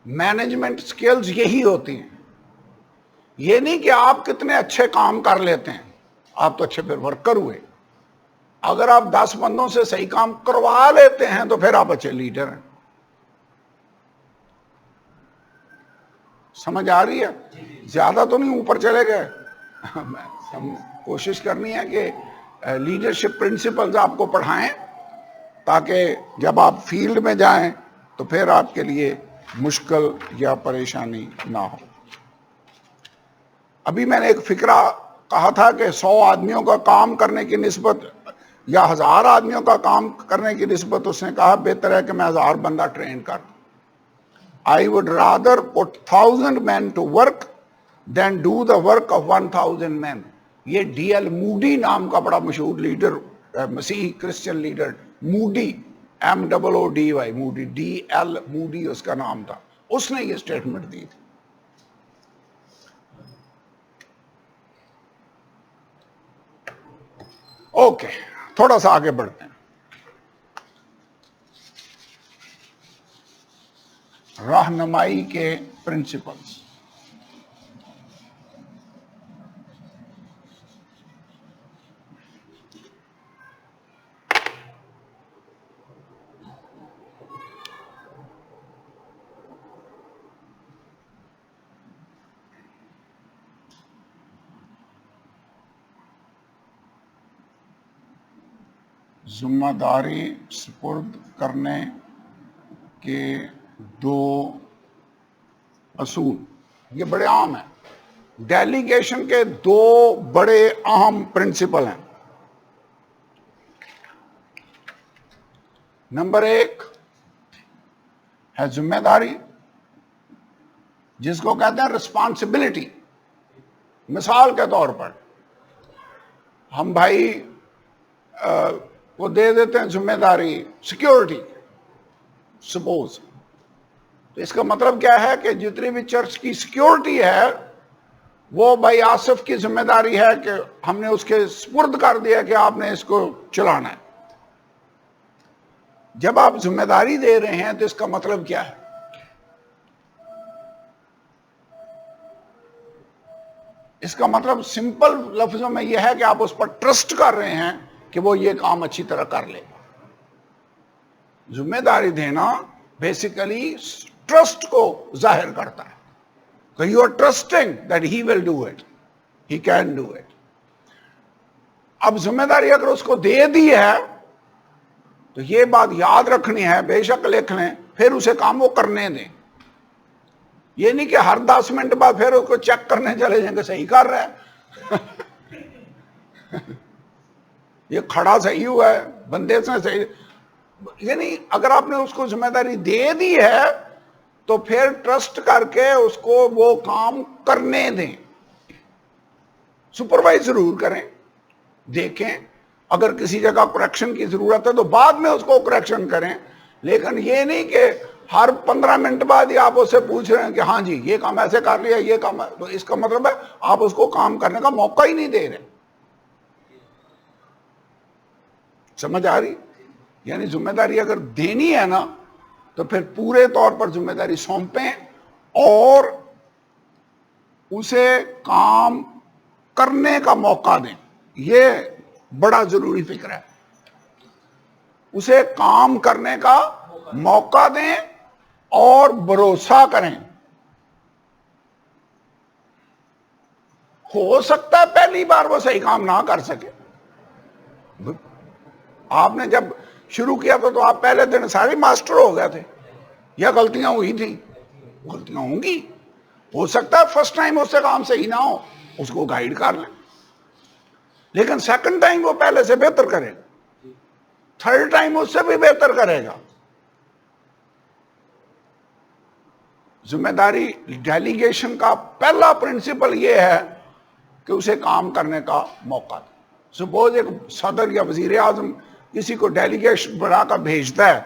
مینجمنٹ سکلز یہی ہوتی ہیں. یہ نہیں کہ آپ کتنے اچھے کام کر لیتے ہیں, آپ تو اچھے پھر ورکر ہوئے. اگر آپ 10 بندوں سے صحیح کام کروا لیتے ہیں تو پھر آپ اچھے لیڈر ہیں. سمجھ آ رہی ہے؟ زیادہ تو نہیں اوپر چلے گئے. ہم کوشش کرنی ہے کہ لیڈرشپ پرنسپلز آپ کو پڑھائیں تاکہ جب آپ فیلڈ میں جائیں تو پھر آپ کے لیے مشکل یا پریشانی نہ ہو. ابھی میں نے ایک فکرہ کہا تھا کہ 100 آدمیوں کا کام کرنے کی نسبت یا 1000 آدمیوں کا کام کرنے کی نسبت اس نے کہا بہتر ہے کہ میں 1000 بندہ ٹرین کر دوں. I would rather put 1000 men to work than do the work of 1000 men. یہ D.L. موڈی نام کا بڑا مشہور لیڈر, مسیحی کرسچن لیڈر, موڈی, MOODY, موڈی, D.L. موڈی اس کا نام تھا, اس نے یہ اسٹیٹمنٹ دی تھی. اوکے, تھوڑا سا آگے بڑھتے ہیں. رہنمائی کے پرنسپلز. ذمہ داری سپرد کرنے کے 2 اصول, یہ بڑے عام ہیں. ڈیلیگیشن کے 2 بڑے اہم پرنسپل ہیں. نمبر 1 ہے ذمہ داری, جس کو کہتے ہیں رسپانسبلٹی. مثال کے طور پر ہم بھائی کو دے دیتے ہیں ذمہ داری سیکیورٹی, سپوز. تو اس کا مطلب کیا ہے کہ جتنی بھی چرچ کی سیکیورٹی ہے وہ بھائی آصف کی ذمہ داری ہے کہ ہم نے اس کے سپرد کر دیا کہ آپ نے اس کو چلانا ہے. جب آپ ذمہ داری دے رہے ہیں تو اس کا مطلب کیا ہے؟ اس کا مطلب سمپل لفظوں میں یہ ہے کہ آپ اس پر ٹرسٹ کر رہے ہیں کہ وہ یہ کام اچھی طرح کر لے گا. ذمہ داری دینا بیسیکلی ٹرسٹ کو ظاہر کرتا ہے کہ you are trusting that he will do it, he can do it. اب ذمہ داری اگر اس کو دے دی ہے تو یہ بات یاد رکھنی ہے, بے شک لکھ لیں, پھر اسے کام وہ کرنے دیں. یہ نہیں کہ ہر 10 منٹ بعد پھر اس کو چیک کرنے چلے جائیں کہ صحیح کر رہا ہے, یہ کھڑا صحیح ہوا ہے, بندے سے صحیح. یعنی اگر آپ نے اس کو ذمہ داری دے دی ہے تو پھر ٹرسٹ کر کے اس کو وہ کام کرنے دیں. سپروائز ضرور کریں, دیکھیں اگر کسی جگہ کریکشن کی ضرورت ہے تو بعد میں اس کو کریکشن کریں. لیکن یہ نہیں کہ ہر 15 منٹ بعد ہی آپ اس سے پوچھ رہے ہیں کہ ہاں جی یہ کام ایسے کر لیا, یہ کام ہے, تو اس کا مطلب ہے آپ اس کو کام کرنے کا موقع ہی نہیں دے رہے. سمجھ آ رہی؟ یعنی ذمہ داری اگر دینی ہے نا تو پھر پورے طور پر ذمہ داری سونپیں اور اسے کام کرنے کا موقع دیں. یہ بڑا ضروری فکر ہے. اسے کام کرنے کا موقع دیں اور بھروسہ کریں. ہو سکتا ہے پہلی بار وہ صحیح کام نہ کر سکے, آپ نے جب شروع کیا تو آپ پہلے دن سارے ماسٹر ہو گئے تھے، یا غلطیاں ہوئی تھیں؟ غلطیاں ہوں گی، ہو سکتا ہے فرسٹ ٹائم اس سے کام صحیح نہ ہو، اس کو گائیڈ کر لیں، لیکن سیکنڈ ٹائم وہ پہلے سے بہتر کرے گا، تھرڈ ٹائم اس سے بھی بہتر کرے گا۔ ذمہ داری ڈیلیگیشن کا پہلا پرنسپل یہ ہے کہ اسے کام کرنے کا موقع دے۔ سپوز ایک صدر یا وزیر اعظم کسی کو ڈیلیگیشن بنا کر بھیجتا ہے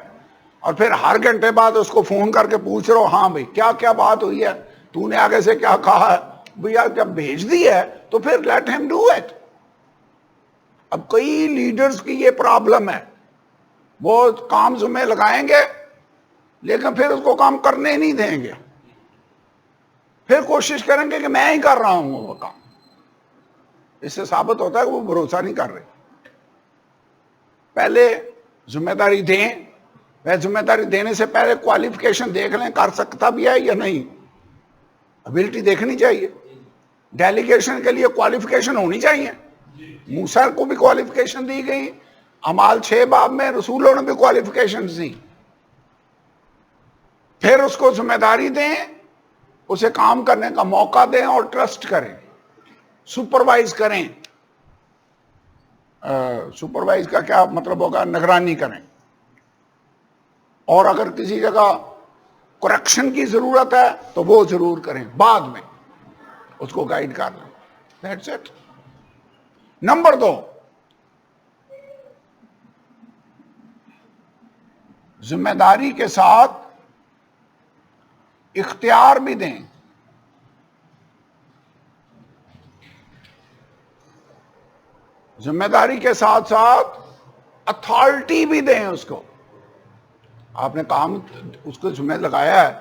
اور پھر ہر گھنٹے بعد اس کو فون کر کے پوچھ رہے ہو، ہاں بھائی کیا کیا بات ہوئی ہے، تو نے آگے سے کیا کہا ہے، بھیا جب بھیج دی ہے تو پھر لیٹ ہم ڈو اٹ۔ اب کئی لیڈرز کی یہ پرابلم ہے، وہ کام ذمہ لگائیں گے لیکن پھر اس کو کام کرنے نہیں دیں گے، پھر کوشش کریں گے کہ میں ہی کر رہا ہوں وہ کام۔ اس سے ثابت ہوتا ہے کہ وہ بھروسہ نہیں کر رہے۔ پہلے ذمہ داری دیں، ذمہ داری دینے سے پہلے کوالیفیکیشن دیکھ لیں، کر سکتا بھی ہے یا نہیں، ابیلٹی دیکھنی چاہیے۔ ڈیلیگیشن کے لیے کوالیفیکیشن ہونی چاہیے، موسیٰ کو بھی کوالیفیکیشن دی گئی، اعمال 6 باب میں رسولوں نے بھی کوالیفیکیشن دی۔ پھر اس کو ذمہ داری دیں، اسے کام کرنے کا موقع دیں اور ٹرسٹ کریں، سپروائز کریں۔ سپروائز کا کیا مطلب ہوگا؟ نگرانی کریں، اور اگر کسی جگہ کریکشن کی ضرورت ہے تو وہ ضرور کریں، بعد میں اس کو گائیڈ کر لیں۔ That's it. نمبر 2، ذمہ داری کے ساتھ اختیار بھی دیں۔ ذمہ داری کے ساتھ ساتھ اتھارٹی بھی دیں اس کو۔ آپ نے کام اس کو ذمہ لگایا ہے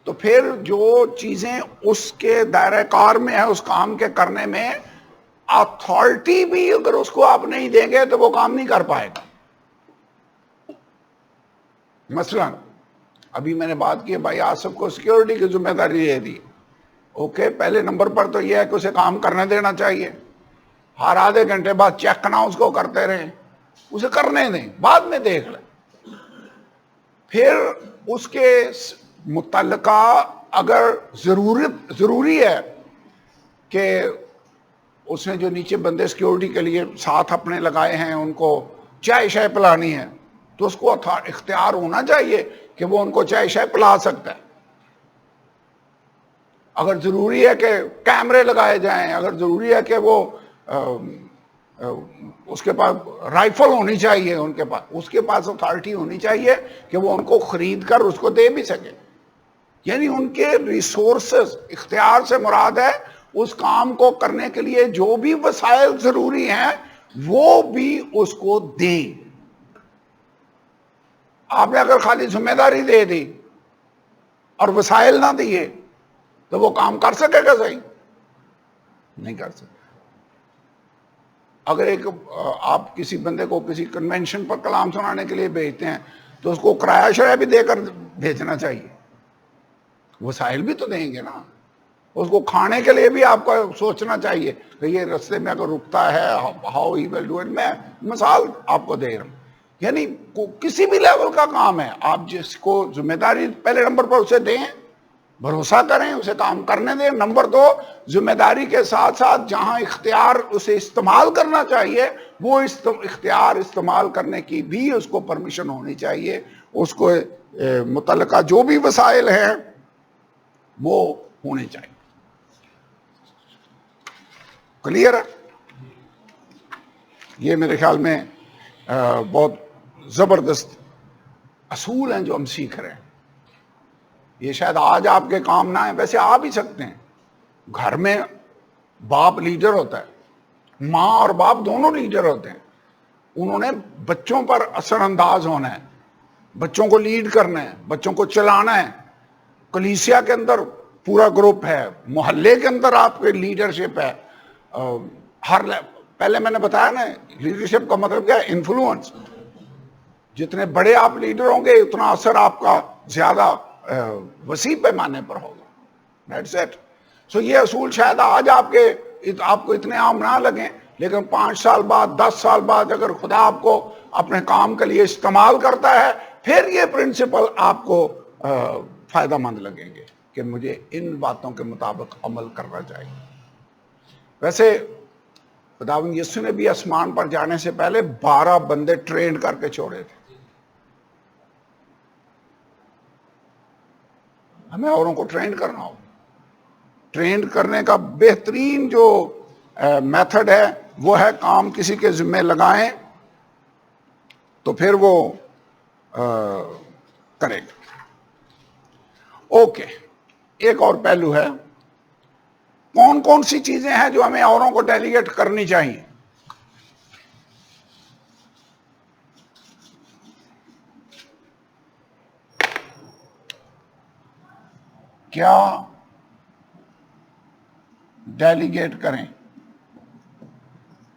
تو پھر جو چیزیں اس کے دائرہ کار میں ہے اس کام کے کرنے میں، اتھارٹی بھی اگر اس کو آپ نہیں دیں گے تو وہ کام نہیں کر پائے گا۔ مثلا ابھی میں نے بات کی بھائی آصف کو سیکیورٹی کی ذمہ داری دے دی، اوکے، پہلے نمبر پر تو یہ ہے کہ اسے کام کرنے دینا چاہیے، ہر آدھے گھنٹے بعد چیک نہ اس کو کرتے رہیں، اسے کرنے دیں، بعد میں دیکھ لیں۔ پھر اس کے متعلقہ اگر ضروری ہے کہ اس نے جو نیچے بندے سیکیورٹی کے لیے ساتھ اپنے لگائے ہیں ان کو چائے شائے پلانی ہے تو اس کو اختیار ہونا چاہیے کہ وہ ان کو چائے شائے پلا سکتا ہے۔ اگر ضروری ہے کہ کیمرے لگائے جائیں، اگر ضروری ہے کہ وہ اس کے پاس رائفل ہونی چاہیے، اس کے پاس اتھارٹی ہونی چاہیے کہ وہ ان کو خرید کر اس کو دے بھی سکے۔ یعنی ان کے ریسورسز، اختیار سے مراد ہے اس کام کو کرنے کے لیے جو بھی وسائل ضروری ہیں وہ بھی اس کو دیں۔ آپ نے اگر خالی ذمہ داری دے دی اور وسائل نہ دیے تو وہ کام کر سکے گا؟ صحیح نہیں کر سکے۔ اگر آپ کسی بندے کو کسی کنونشن پر کلام سنانے کے لیے بھیجتے ہیں تو اس کو کرایہ شرائع بھی دے کر بھیجنا چاہیے، وسائل بھی تو دیں گے نا۔ اس کو کھانے کے لیے بھی آپ کو سوچنا چاہیے کہ یہ رستے میں اگر رکتا ہے how he will do it. میں مثال آپ کو دے رہا ہوں، یعنی کسی بھی لیول کا کام ہے، آپ جس کو ذمہ داری پہلے نمبر پر اسے دیں، بھروسہ کریں، اسے کام کرنے دیں۔ نمبر 2، ذمہ داری کے ساتھ ساتھ جہاں اختیار اسے استعمال کرنا چاہیے وہ اختیار استعمال کرنے کی بھی اس کو پرمیشن ہونی چاہیے، اس کو متعلقہ جو بھی وسائل ہیں وہ ہونے چاہیے۔ کلیئر ہے؟ یہ میرے خیال میں بہت زبردست اصول ہیں جو ہم سیکھ رہے ہیں۔ یہ شاید آج آپ کے کام نہ ہیں، ویسے آ بھی سکتے ہیں۔ گھر میں باپ لیڈر ہوتا ہے، ماں اور باپ دونوں لیڈر ہوتے ہیں، انہوں نے بچوں پر اثر انداز ہونا ہے، بچوں کو لیڈ کرنا ہے، بچوں کو چلانا ہے۔ کلیسیا کے اندر پورا گروپ ہے، محلے کے اندر آپ کے لیڈرشپ ہے، پہلے میں نے بتایا نا لیڈرشپ کا مطلب کیا ہے؟ انفلوئنس۔ جتنے بڑے آپ لیڈر ہوں گے اتنا اثر آپ کا زیادہ وسیع پیمانے پر ہوگا۔ That's it۔ سو یہ اصول شاید آج آپ کو اتنے عام نہ لگیں، لیکن 5 سال بعد 10 سال بعد اگر خدا آپ کو اپنے کام کے لیے استعمال کرتا ہے، پھر یہ پرنسپل آپ کو فائدہ مند لگیں گے کہ مجھے ان باتوں کے مطابق عمل کرنا چاہیے۔ ویسے خداوند یسوع نے بھی آسمان پر جانے سے پہلے 12 بندے ٹرین کر کے چھوڑے تھے۔ ہمیں اوروں کو ٹرین کرنا ہو، ٹرین کرنے کا بہترین جو میتھڈ ہے وہ ہے کام کسی کے ذمہ لگائیں تو پھر وہ کرے گا۔ اوکے، ایک اور پہلو ہے، کون کون سی چیزیں ہیں جو ہمیں اوروں کو ڈیلیگیٹ کرنی چاہیے؟ کیا ڈیلیگیٹ کریں؟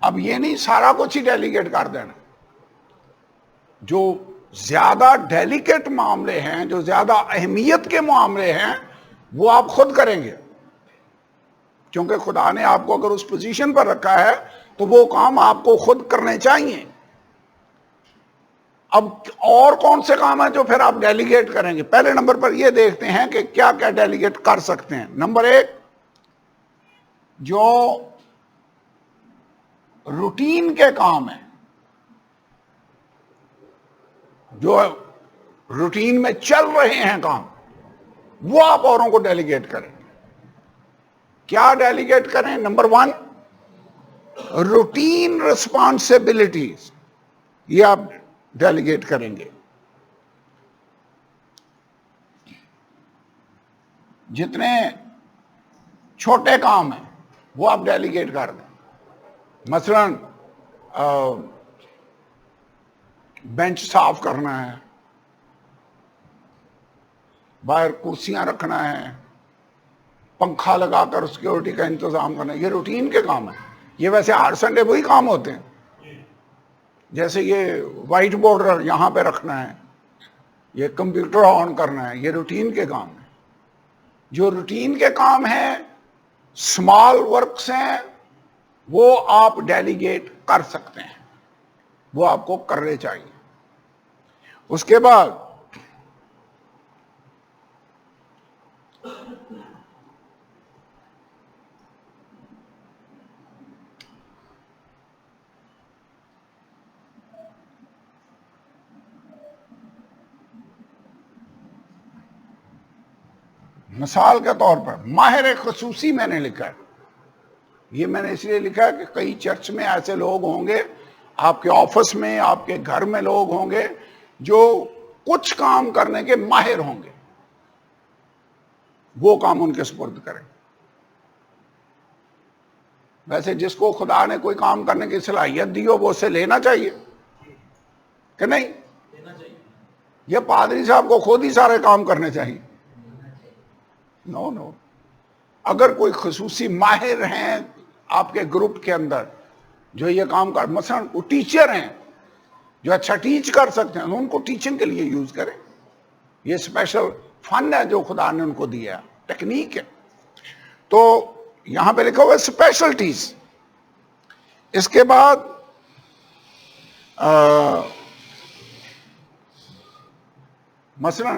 اب یہ نہیں سارا کچھ ہی ڈیلیگیٹ کر دینا، جو زیادہ ڈیلیکیٹ معاملے ہیں، جو زیادہ اہمیت کے معاملے ہیں، وہ آپ خود کریں گے، کیونکہ خدا نے آپ کو اگر اس پوزیشن پر رکھا ہے تو وہ کام آپ کو خود کرنے چاہیے۔ اب اور کون سے کام ہیں جو پھر آپ ڈیلیگیٹ کریں گے؟ پہلے نمبر پر یہ دیکھتے ہیں کہ کیا کیا ڈیلیگیٹ کر سکتے ہیں۔ نمبر 1، جو روٹین کے کام ہیں، جو روٹین میں چل رہے ہیں کام، وہ آپ اوروں کو ڈیلیگیٹ کریں۔ کیا ڈیلیگیٹ کریں؟ نمبر 1، روٹین ریسپانسبلٹیز، یہ آپ ڈیلیگیٹ کریں گے۔ جتنے چھوٹے کام ہیں وہ آپ ڈیلیگیٹ کر دیں۔ مثلا بینچ صاف کرنا ہے، باہر کرسیاں رکھنا ہے، پنکھا لگا کر سیکورٹی کا انتظام کرنا ہے، یہ روٹین کے کام ہیں۔ یہ ویسے ہر سنڈے وہی کام ہوتے ہیں، جیسے یہ وائٹ بورڈ یہاں پہ رکھنا ہے، یہ کمپیوٹر آن کرنا ہے، یہ روٹین کے کام ہیں۔ جو روٹین کے کام ہیں، اسمال ورکس ہیں، وہ آپ ڈیلیگیٹ کر سکتے ہیں، وہ آپ کو کرنے چاہیے۔ اس کے بعد مثال کے طور پر ماہر خصوصی میں نے لکھا ہے، یہ میں نے اس لیے لکھا ہے کہ کئی چرچ میں ایسے لوگ ہوں گے، آپ کے آفس میں، آپ کے گھر میں لوگ ہوں گے جو کچھ کام کرنے کے ماہر ہوں گے، وہ کام ان کے سپرد کریں۔ ویسے جس کو خدا نے کوئی کام کرنے کی صلاحیت دی ہو وہ اسے لینا چاہیے کہ نہیں؟ یہ پادری صاحب کو خود ہی سارے کام کرنے چاہیے؟ نو، اگر کوئی خصوصی ماہر ہیں آپ کے گروپ کے اندر جو یہ کام کر، مثلا وہ ٹیچر ہیں جو اچھا ٹیچ کر سکتے ہیں، ان کو ٹیچنگ کے لیے یوز کریں۔ یہ اسپیشل فن ہے جو خدا نے ان کو دیا، ٹیکنیک ہے۔ تو یہاں پہ لکھا ہوا ہے اسپیشلٹیز۔ اس کے بعد مثلا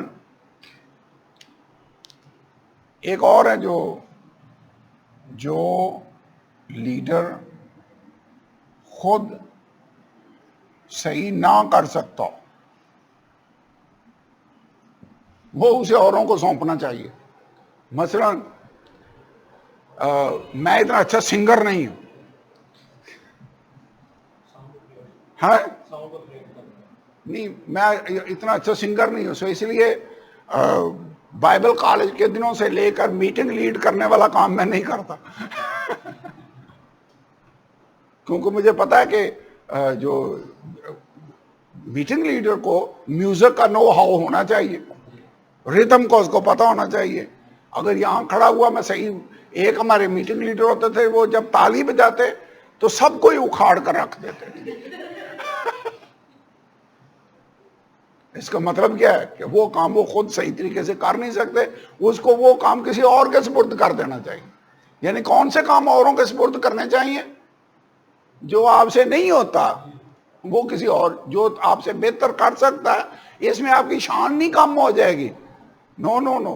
ایک اور ہے جو لیڈر خود صحیح نہ کر سکتا وہ اسے اوروں کو سونپنا چاہیے۔ مثلا میں اتنا اچھا سنگر نہیں ہوں، ہاں نہیں، میں اتنا اچھا سنگر نہیں ہوں، سو اس لیے بائبل کالج کے دنوں سے لے کر میٹنگ لیڈ کرنے والا کام میں نہیں کرتا کیونکہ مجھے پتا ہے کہ جو میٹنگ لیڈر کو میوزک کا نو ہاؤ ہونا چاہیے، ریتم کو اس کو پتا ہونا چاہیے۔ اگر یہاں کھڑا ہوا میں صحیح، ایک ہمارے میٹنگ لیڈر ہوتے تھے، وہ جب تالی بجاتے تو سب کو ہی اکھاڑ کر رکھ دیتے تھے اس کا مطلب کیا ہے کہ وہ کام وہ خود صحیح طریقے سے کر نہیں سکتے، اس کو وہ کام کسی اور کے سپرد کر دینا چاہیے۔ یعنی کون سے کام اوروں کے سپرد کرنے چاہیے؟ جو آپ سے نہیں ہوتا وہ کسی اور جو آپ سے بہتر کر سکتا ہے، اس میں آپ کی شان نہیں کم ہو جائے گی. نو نو نو،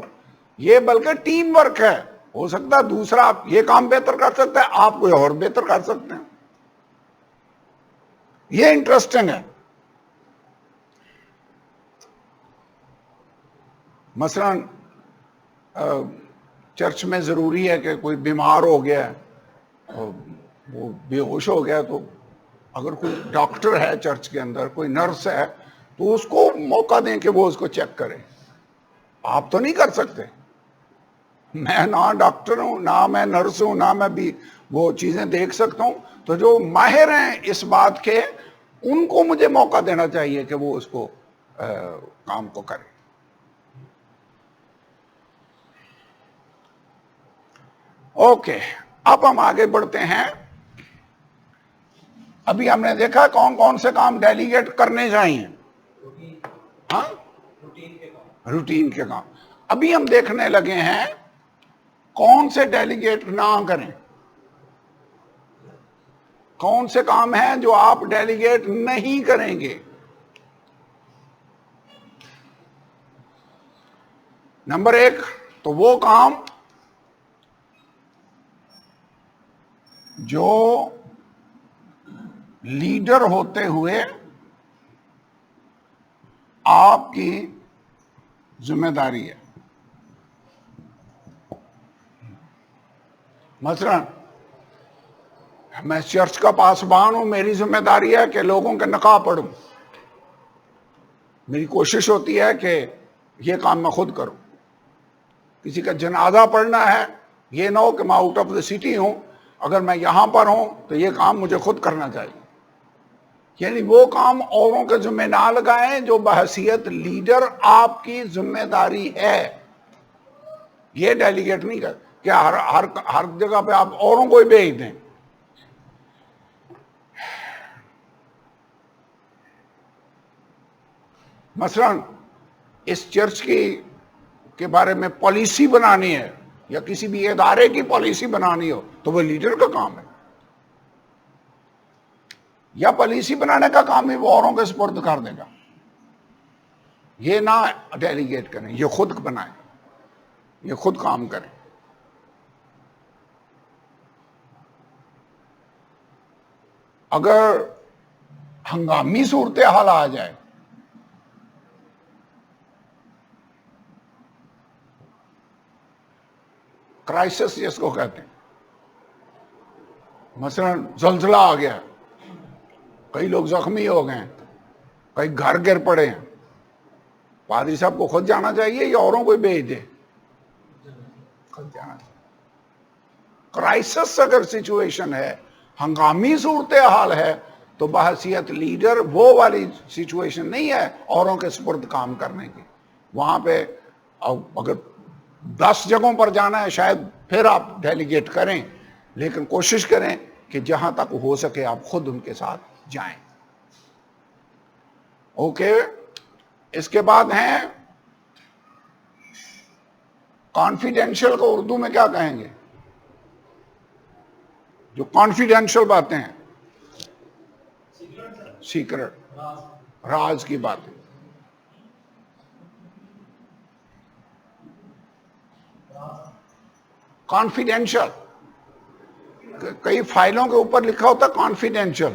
یہ بلکہ ٹیم ورک ہے. ہو سکتا ہے دوسرا یہ کام بہتر کر سکتا ہے، آپ کوئی اور بہتر کر سکتے ہیں. یہ انٹرسٹنگ ہے. مثلا چرچ میں ضروری ہے کہ کوئی بیمار ہو گیا ہے، وہ بے ہوش ہو گیا، تو اگر کوئی ڈاکٹر ہے چرچ کے اندر، کوئی نرس ہے، تو اس کو موقع دیں کہ وہ اس کو چیک کرے. آپ تو نہیں کر سکتے. میں نہ ڈاکٹر ہوں، نہ میں نرس ہوں، نہ میں بھی وہ چیزیں دیکھ سکتا ہوں. تو جو ماہر ہیں اس بات کے، ان کو مجھے موقع دینا چاہیے کہ وہ اس کو کام کو کرے. اوکے، اب ہم آگے بڑھتے ہیں. ابھی ہم نے دیکھا کون کون سے کام ڈیلیگیٹ کرنے چاہیے. ہاں، روٹین کے کام. ابھی ہم دیکھنے لگے ہیں کون سے ڈیلیگیٹ نہ کریں. کون سے کام ہیں جو آپ ڈیلیگیٹ نہیں کریں گے. نمبر 1 تو وہ کام جو لیڈر ہوتے ہوئے آپ کی ذمہ داری ہے. مثلا میں چرچ کا پاسبان ہوں، میری ذمہ داری ہے کہ لوگوں کے نکاح پڑھوں. میری کوشش ہوتی ہے کہ یہ کام میں خود کروں. کسی کا جنازہ پڑھنا ہے، یہ نہ ہو کہ میں آؤٹ آف دا سٹی ہوں، اگر میں یہاں پر ہوں تو یہ کام مجھے خود کرنا چاہیے. یعنی وہ کام اوروں کے ذمہ نہ لگائیں جو بحیثیت لیڈر آپ کی ذمہ داری ہے. یہ ڈیلیگیٹ نہیں کر کہ ہر جگہ پہ آپ اوروں کو ہی بھیج دیں. مثلا اس چرچ کے بارے میں پالیسی بنانی ہے، یا کسی بھی ادارے کی پالیسی بنانی ہو، تو وہ لیڈر کا کام ہے. یا پالیسی بنانے کا کام ہی وہ اوروں کے سپرد کر دے گا. یہ نہ ڈیلیگیٹ کریں، یہ خود بنائیں، یہ خود کام کریں. اگر ہنگامی صورتحال آ جائے، کرائسس جس کو کہتے ہیں، مثلا زلزلہ آ گیا، کئی لوگ زخمی ہو گئے ہیں، کئی گھر گر پڑے ہیں، پادری صاحب کو خود جانا چاہیے یا اوروں کو بھیج دے؟ خود جانا چاہیے. کرائسس اگر سچویشن ہے، ہنگامی صورتحال ہے، تو بحیثیت لیڈر وہ والی سچویشن نہیں ہے اوروں کے سپرد کام کرنے کی. وہاں پہ اگر 10 جگہوں پر جانا ہے شاید پھر آپ ڈیلیگیٹ کریں، لیکن کوشش کریں کہ جہاں تک ہو سکے آپ خود ان کے ساتھ جائیں. اوکے. اس کے بعد ہیں کانفیڈینشیل کو اردو میں کیا کہیں گے؟ جو کانفیڈینشیل باتیں ہیں، سیکرٹ، راز کی باتیں. کانفیڈینشیل کئی فائلوں کے اوپر لکھا ہوتا کانفیڈینشیل.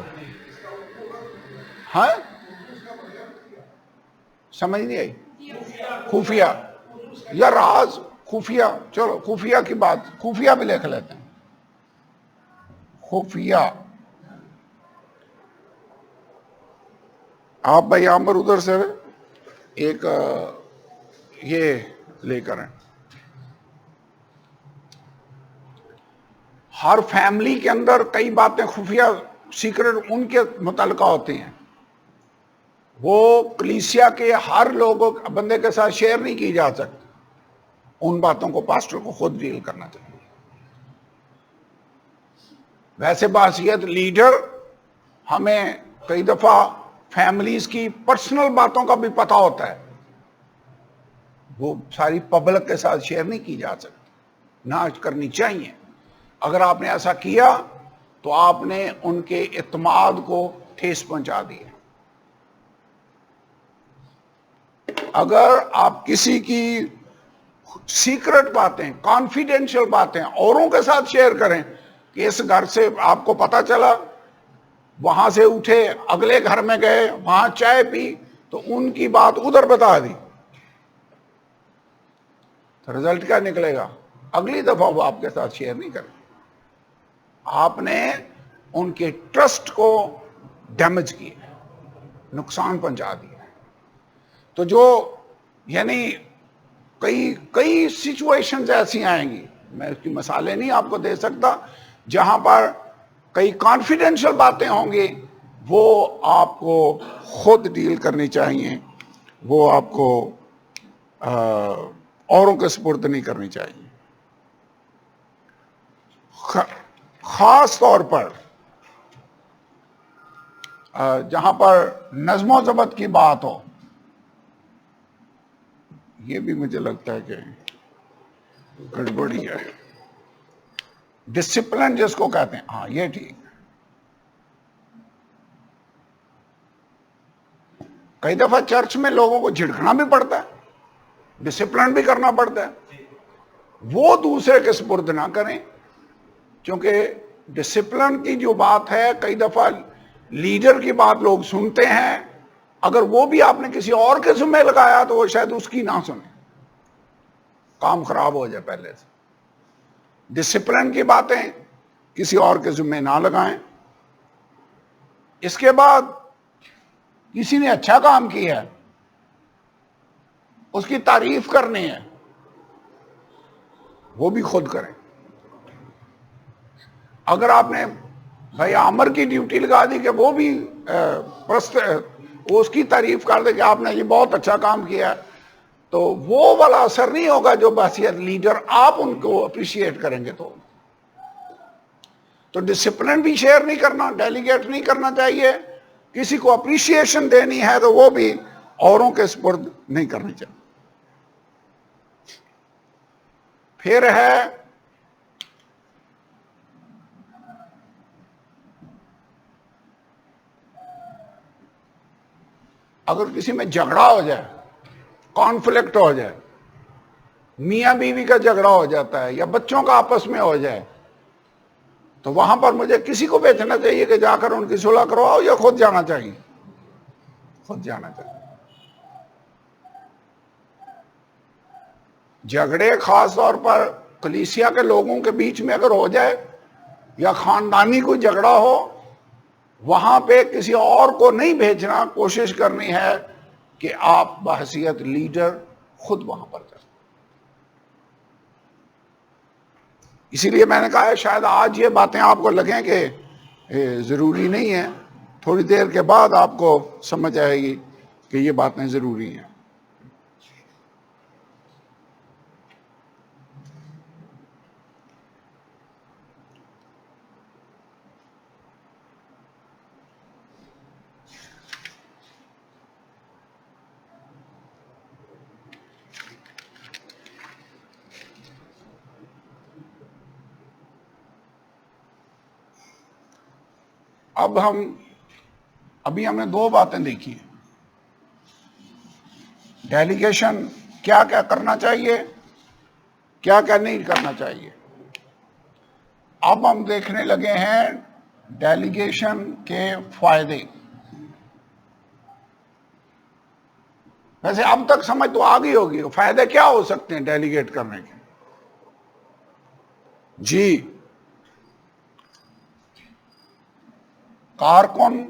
ہاں، سمجھ نہیں آئی؟ خفیہ یا راز، خفیہ. چلو خفیہ کی بات، خفیہ بھی لکھ لیتے ہیں. خفیہ. آپ بھائی یہاں پر ادھر سے ایک یہ لے کر ہیں. ہر فیملی کے اندر کئی باتیں خفیہ سیکرٹ ان کے متعلقہ ہوتی ہیں. وہ کلیسیا کے ہر لوگوں بندے کے ساتھ شیئر نہیں کی جا سکتی. ان باتوں کو پاسٹر کو خود ڈیل کرنا چاہیے. ویسے بحیثیت لیڈر ہمیں کئی دفعہ فیملیز کی پرسنل باتوں کا بھی پتہ ہوتا ہے، وہ ساری پبلک کے ساتھ شیئر نہیں کی جا سکتی، نہ کرنی چاہیے. اگر آپ نے ایسا کیا تو آپ نے ان کے اعتماد کو ٹھیس پہنچا دی. اگر آپ کسی کی سیکرٹ باتیں، کانفیڈینشیل باتیں اوروں کے ساتھ شیئر کریں کہ اس گھر سے آپ کو پتا چلا، وہاں سے اٹھے اگلے گھر میں گئے، وہاں چائے پی، تو ان کی بات ادھر بتا دی، تو رزلٹ کیا نکلے گا؟ اگلی دفعہ وہ آپ کے ساتھ شیئر نہیں کریں. آپ نے ان کے ٹرسٹ کو ڈیمیج کیا، نقصان پہنچا دیا. تو جو یعنی کئی سچویشنز ایسی آئیں گی، میں اس کی مثالیں نہیں آپ کو دے سکتا، جہاں پر کئی کانفیڈینشیل باتیں ہوں گی، وہ آپ کو خود ڈیل کرنی چاہیے، وہ آپ کو اوروں کے سپرد نہیں کرنی چاہیے. خاص طور پر جہاں پر نظم و ضبط کی بات ہو، یہ بھی مجھے لگتا ہے کہ گڑبڑی ہے. ڈسپلن جس کو کہتے ہیں، ہاں یہ ٹھیک. کئی دفعہ چرچ میں لوگوں کو جھڑکنا بھی پڑتا ہے، ڈسپلن بھی کرنا پڑتا ہے. وہ دوسرے کے سپرد نہ کریں، کیونکہ ڈسپلن کی جو بات ہے، کئی دفعہ لیڈر کی بات لوگ سنتے ہیں، اگر وہ بھی آپ نے کسی اور کے ذمہ لگایا تو وہ شاید اس کی نہ سنیں، کام خراب ہو جائے. پہلے سے ڈسپلن کی باتیں کسی اور کے ذمہ نہ لگائیں. اس کے بعد کسی نے اچھا کام کیا ہے، اس کی تعریف کرنی ہے، وہ بھی خود کریں. اگر آپ نے بھائی عامر کی ڈیوٹی لگا دی کہ وہ بھی اس کی تعریف کر دے کہ آپ نے یہ بہت اچھا کام کیا، تو وہ والا اثر نہیں ہوگا جو بحیثیت لیڈر آپ ان کو اپریشیٹ کریں گے. تو ڈسپلن بھی شیئر نہیں کرنا، ڈیلیگیٹ نہیں کرنا چاہیے. کسی کو اپریشیشن دینی ہے تو وہ بھی اوروں کے سپرد نہیں کرنی چاہیے. پھر ہے اگر کسی میں جھگڑا ہو جائے، کانفلکٹ ہو جائے، میاں بیوی کا جھگڑا ہو جاتا ہے یا بچوں کا آپس میں ہو جائے، تو وہاں پر مجھے کسی کو بھیجنا چاہیے کہ جا کر ان کی صلح کرواؤ، یا خود جانا چاہیے؟ خود جانا چاہیے. جھگڑے خاص طور پر کلیسیا کے لوگوں کے بیچ میں اگر ہو جائے یا خاندانی کوئی جھگڑا ہو، وہاں پہ کسی اور کو نہیں بھیجنا، کوشش کرنی ہے کہ آپ بحیثیت لیڈر خود وہاں پر جائیں. اسی لیے میں نے کہا ہے شاید آج یہ باتیں آپ کو لگیں کہ ضروری نہیں ہیں، تھوڑی دیر کے بعد آپ کو سمجھ آئے گی کہ یہ باتیں ضروری ہیں. ابھی ہم نے دو باتیں دیکھی ہیں. ڈیلیگیشن کیا کیا کرنا چاہیے، کیا کیا نہیں کرنا چاہیے. اب ہم دیکھنے لگے ہیں ڈیلیگیشن کے فائدے. ویسے اب تک سمجھ تو آ گئی ہوگی فائدے کیا ہو سکتے ہیں ڈیلیگیٹ کرنے کے. جی، کارکن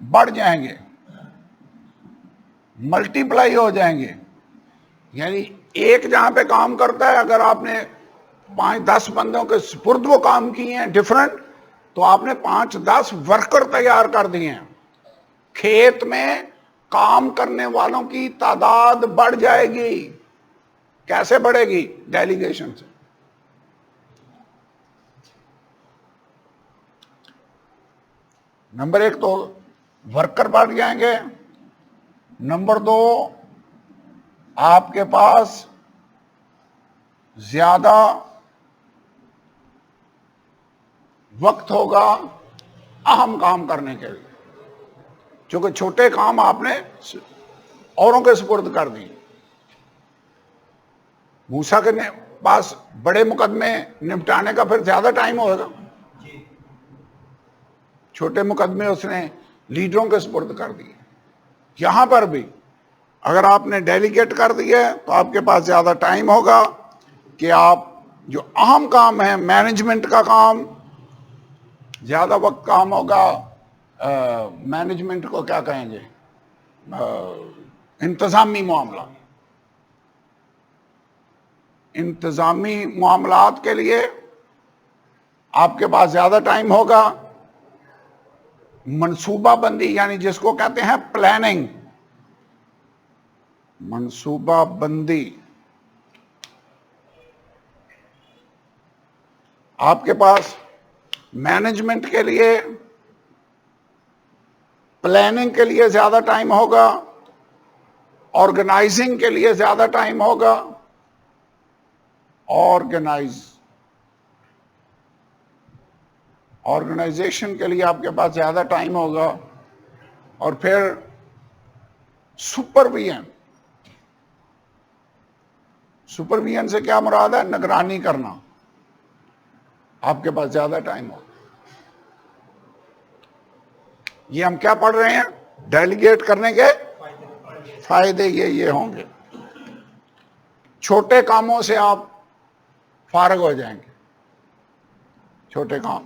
بڑھ جائیں گے، ملٹی پلائی ہو جائیں گے. یعنی ایک جہاں پہ کام کرتا ہے، اگر آپ نے 5-10 بندوں کے سپرد وہ کام کیے ہیں ڈیفرنٹ، تو آپ نے 5-10 ورکر تیار کر دیے ہیں. کھیت میں کام کرنے والوں کی تعداد بڑھ جائے گی. کیسے بڑھے گی؟ ڈیلیگیشن سے. نمبر 1 تو ورکر بڑھ جائیں گے. نمبر 2، آپ کے پاس زیادہ وقت ہوگا اہم کام کرنے کے لیے، چونکہ چھوٹے کام آپ نے اوروں کے سپرد کر دیے۔ موسیٰ کے پاس بڑے مقدمے نپٹانے کا پھر زیادہ ٹائم ہوگا، چھوٹے مقدمے اس نے لیڈروں کے سپرد کر دیے۔ یہاں پر بھی اگر آپ نے ڈیلیگیٹ کر دیے تو آپ کے پاس زیادہ ٹائم ہوگا کہ آپ جو اہم کام ہے مینجمنٹ کا کام، زیادہ وقت کام ہوگا مینجمنٹ کو کیا کہیں گے، انتظامی معاملہ، انتظامی معاملات کے لیے آپ کے پاس زیادہ ٹائم ہوگا۔ منصوبہ بندی یعنی جس کو کہتے ہیں پلاننگ، منصوبہ بندی، آپ کے پاس مینجمنٹ کے لیے، پلاننگ کے لیے زیادہ ٹائم ہوگا، آرگنائزنگ کے لیے زیادہ ٹائم ہوگا، آرگنائزیشن کے لیے آپ کے پاس زیادہ ٹائم ہوگا، اور پھر سپرویژن سے کیا مراد ہے، نگرانی کرنا، آپ کے پاس زیادہ ٹائم ہوگا۔ یہ ہم کیا پڑھ رہے ہیں، ڈیلیگیٹ کرنے کے فائدے یہ ہوں گے۔ چھوٹے کاموں سے آپ فارغ ہو جائیں گے، چھوٹے کام۔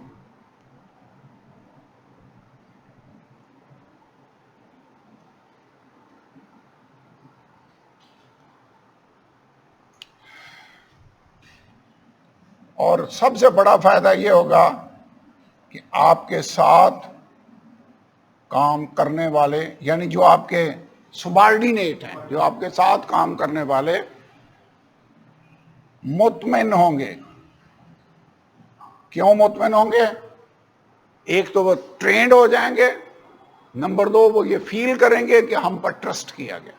اور سب سے بڑا فائدہ یہ ہوگا کہ آپ کے ساتھ کام کرنے والے، یعنی جو آپ کے سبارڈینیٹ ہیں، جو آپ کے ساتھ کام کرنے والے مطمئن ہوں گے۔ کیوں مطمئن ہوں گے؟ ایک تو وہ ٹرینڈ ہو جائیں گے، نمبر دو وہ یہ فیل کریں گے کہ ہم پر ٹرسٹ کیا گیا۔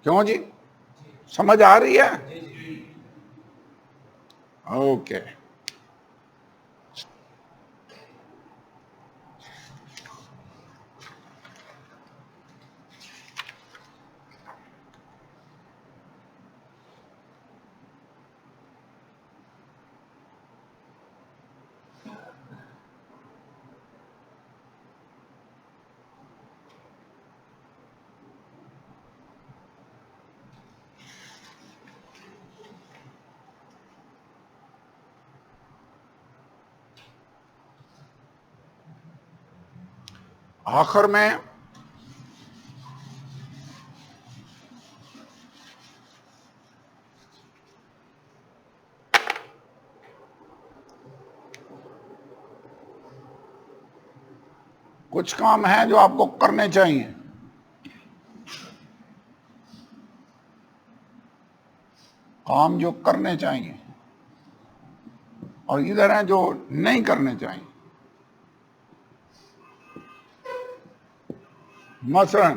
کیوں جی؟ سمجھ آ رہی ہے؟ اوکے۔ آخر میں کچھ کام ہیں جو آپ کو کرنے چاہیے، کام جو کرنے چاہیے، اور ادھر ہیں جو نہیں کرنے چاہیے۔ مثلا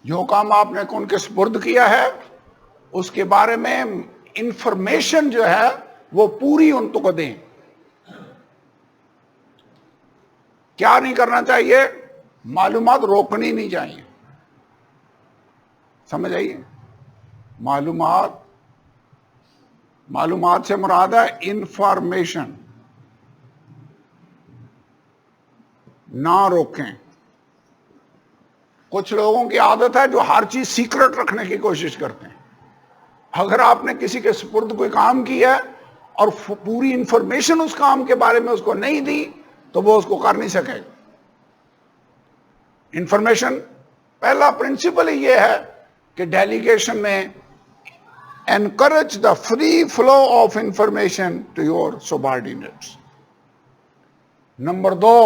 جو کام آپ نے ان کے سپرد کیا ہے اس کے بارے میں انفارمیشن جو ہے وہ پوری ان کو دیں۔ کیا نہیں کرنا چاہیے؟ معلومات روکنی نہیں چاہیے۔ سمجھ آئیے؟ معلومات سے مراد ہے انفارمیشن، نہ روکیں۔ کچھ لوگوں کی عادت ہے جو ہر چیز سیکرٹ رکھنے کی کوشش کرتے ہیں۔ اگر آپ نے کسی کے سپرد کوئی کام کیا اور پوری انفارمیشن اس کام کے بارے میں اس کو نہیں دی تو وہ اس کو کر نہیں سکے گا۔ انفارمیشن، پہلا پرنسپل ہی یہ ہے کہ ڈیلیگیشن میں encourage the free flow of information to your subordinates۔ Number دو،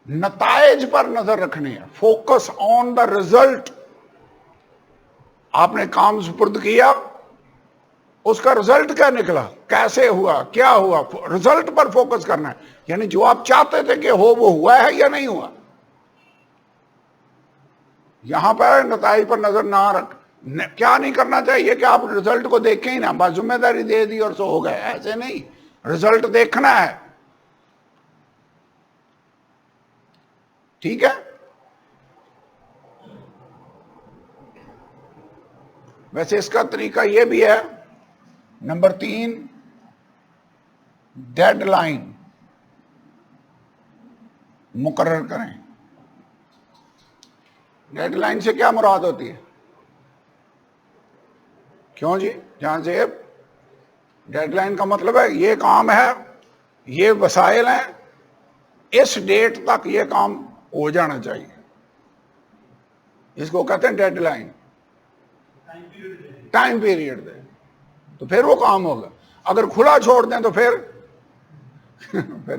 نتائج پر نظر رکھنی ہے، فوکس آن دا ریزلٹ۔ آپ نے کام سپرد کیا، اس کا رزلٹ کیا نکلا، کیسے ہوا، کیا ہوا، رزلٹ پر فوکس کرنا ہے. یعنی جو آپ چاہتے تھے کہ ہو وہ ہوا ہے یا نہیں ہوا. یہاں پر نتائج پر نظر نہ رکھ. کیا نہیں کرنا چاہیے کہ آپ رزلٹ کو دیکھیں ہی نہ، بس ذمہ داری دے دی اور سو ہو گئے. ایسے نہیں، رزلٹ دیکھنا ہے. ٹھیک ہے. ویسے اس کا طریقہ یہ بھی ہے. نمبر 3، ڈیڈ لائن مقرر کریں. ڈیڈ لائن سے کیا مراد ہوتی ہے؟ کیوں جی؟ جہاں سے ڈیڈ لائن کا مطلب ہے یہ کام ہے، یہ وسائل ہیں، اس ڈیٹ تک یہ کام ہو جانا چاہیے. اس کو کہتے ہیں ڈیڈ لائن. ٹائم پیریڈ دیں تو پھر وہ کام ہوگا. اگر کھلا چھوڑ دیں تو پھر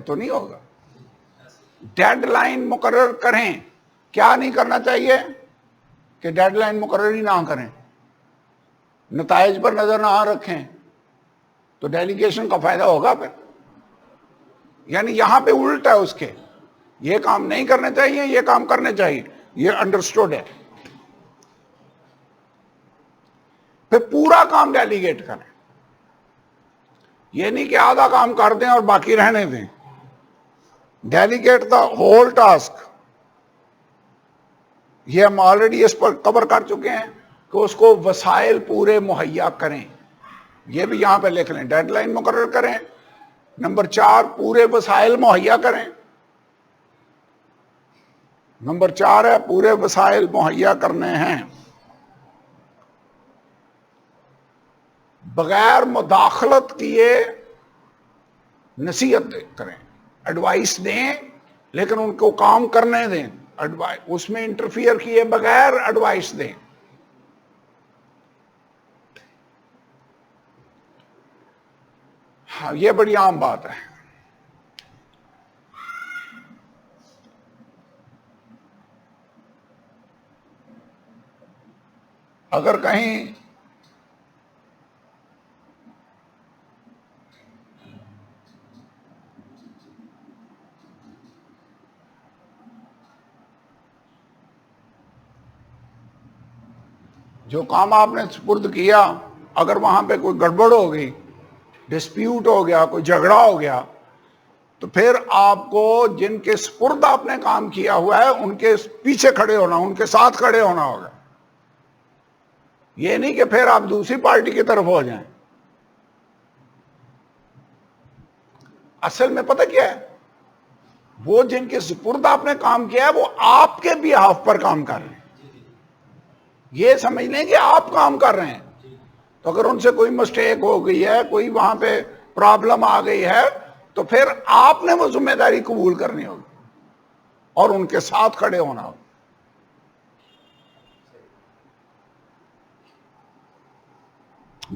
تو نہیں ہوگا. ڈیڈ لائن مقرر کریں. کیا نہیں کرنا چاہیے کہ ڈیڈ لائن مقرر ہی نہ کریں، نتائج پر نظر نہ رکھیں، تو ڈیلیگیشن کا فائدہ ہوگا پھر. یعنی یہاں پہ الٹ ہے اس کے، یہ کام نہیں کرنے چاہیے، یہ کام کرنے چاہیے. یہ انڈرسٹوڈ ہے. پھر پورا کام ڈیلیگیٹ کریں. یہ نہیں کہ آدھا کام کر دیں اور باقی رہنے دیں. Delegate the whole task. یہ ہم آلریڈی اس پر کور کر چکے ہیں کہ اس کو وسائل پورے مہیا کریں. یہ بھی یہاں پہ لکھ لیں. ڈیڈ لائن مقرر کریں. نمبر 4، پورے وسائل مہیا کریں. نمبر 4 ہے پورے وسائل مہیا کرنے ہیں. بغیر مداخلت کیے نصیحت کریں، ایڈوائس دیں، لیکن ان کو کام کرنے دیں. اس میں انٹرفیئر کیے بغیر ایڈوائس دیں. ہاں یہ بڑی عام بات ہے. اگر کہیں جو کام آپ نے سپرد کیا، اگر وہاں پہ کوئی گڑبڑ ہو گئی، ڈسپیوٹ ہو گیا، کوئی جھگڑا ہو گیا، تو پھر آپ کو جن کے سپرد آپ نے کام کیا ہوا ہے ان کے پیچھے کھڑے ہونا، ان کے ساتھ کھڑے ہونا ہوگا. یہ نہیں کہ پھر آپ دوسری پارٹی کی طرف ہو جائیں. اصل میں پتہ کیا ہے، وہ جن کے سپرد آپ نے کام کیا ہے وہ آپ کے بیہاف پر کام کر رہے ہیں. یہ سمجھ لیں کہ آپ کام کر رہے ہیں. تو اگر ان سے کوئی مسٹیک ہو گئی ہے، کوئی وہاں پہ پرابلم آ گئی ہے، تو پھر آپ نے وہ ذمہ داری قبول کرنی ہوگی اور ان کے ساتھ کھڑے ہونا ہوگا.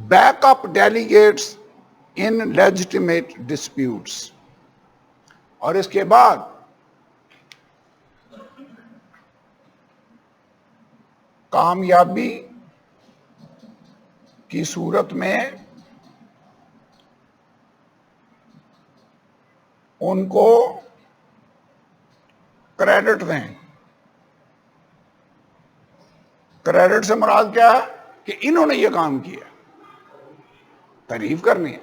بیک اپ ڈیلیگیٹس ان لیجٹیمیٹ ڈسپیوٹس. اور اس کے بعد کامیابی کی صورت میں ان کو کریڈٹ دیں. کریڈٹ سے مراد کیا ہے کہ انہوں نے یہ کام کیا، تعریف کرنی ہے،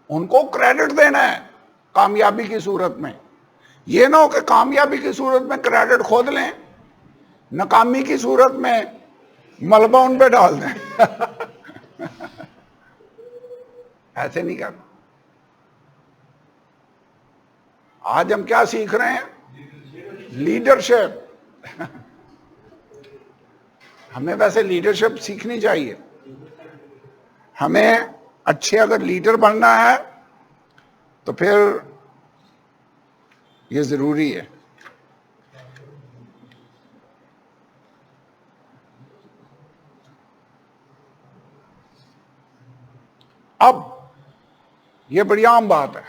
ان کو کریڈٹ دینا ہے کامیابی کی صورت میں. یہ نہ ہو کہ کامیابی کی صورت میں کریڈٹ کھود لیں، ناکامی کی صورت میں ملبہ ان پہ ڈال دیں. ایسے نہیں کرنا. آج ہم کیا سیکھ رہے ہیں؟ لیڈرشپ. ہمیں ویسے لیڈرشپ سیکھنی چاہیے. ہمیں اچھے اگر لیڈر بننا ہے تو پھر یہ ضروری ہے. اب یہ بڑی عام بات ہے،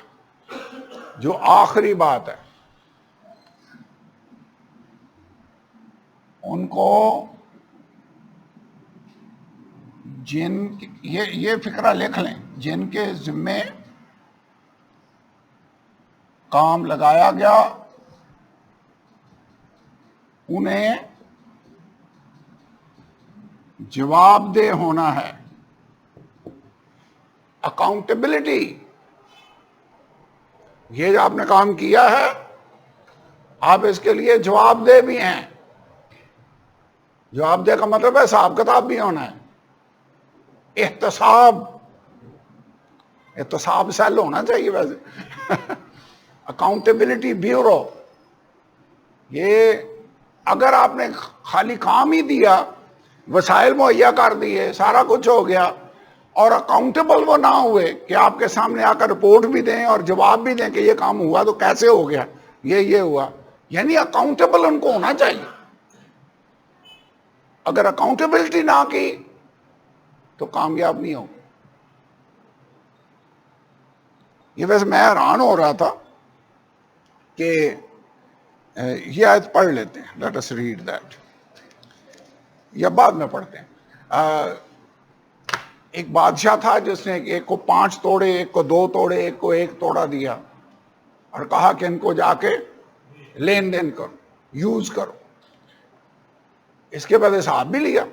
جو آخری بات ہے، ان کو یہ فکرہ لکھ لیں، جن کے ذمے کام لگایا گیا انہیں جواب دہ ہونا ہے. اکاؤنٹیبلٹی، یہ جو آپ نے کام کیا ہے آپ اس کے لیے جواب دہ بھی ہیں. جواب دہ کا مطلب ہے حساب کتاب بھی ہونا ہے. احتساب سیل ہونا چاہیے ویسے. اکاؤنٹیبلٹی بیورو، یہ اگر آپ نے خالی کام ہی دیا، وسائل مہیا کر دیے، سارا کچھ ہو گیا، اور اکاؤنٹیبل وہ نہ ہوئے کہ آپ کے سامنے آ کر رپورٹ بھی دیں اور جواب بھی دیں کہ یہ کام ہوا تو کیسے ہو گیا، یہ ہوا، یعنی اکاؤنٹیبل ان کو ہونا چاہیے. اگر اکاؤنٹیبلٹی نہ کی تو کامیاب نہیں ہوگی. یہ ویسے میں حیران ہو رہا تھا کہ یہ آیت پڑھ لیتے ہیں، لیٹ اس ریڈ دیٹ، یا بعد میں پڑھتے ہیں. ایک بادشاہ تھا جس نے ایک کو 5 توڑے، ایک کو 2 توڑے، ایک کو 1 توڑا دیا اور کہا کہ ان کو جا کے لین دین کرو، یوز کرو. اس کے بعد حساب بھی لیا.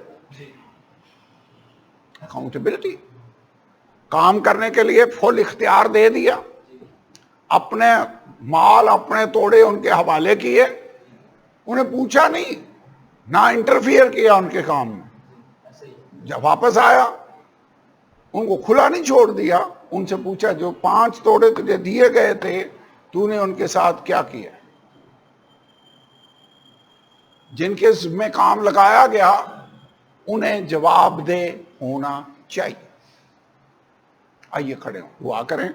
اکاؤنٹیبلٹی، کام کرنے کے لیے فل اختیار دے دیا، اپنے مال اپنے توڑے ان کے حوالے کیے، انہیں پوچھا نہیں، نہ انٹرفیئر کیا ان کے کام میں. جب واپس آیا ان کو کھلا نہیں چھوڑ دیا، ان سے پوچھا جو 5 توڑے تجھے دیے گئے تھے تو نے ان کے ساتھ کیا کیا. جن کے ذمہ کام لگایا گیا انہیں جواب دہ ہونا چاہیے. آئیے کھڑے ہوں، دعا کریں.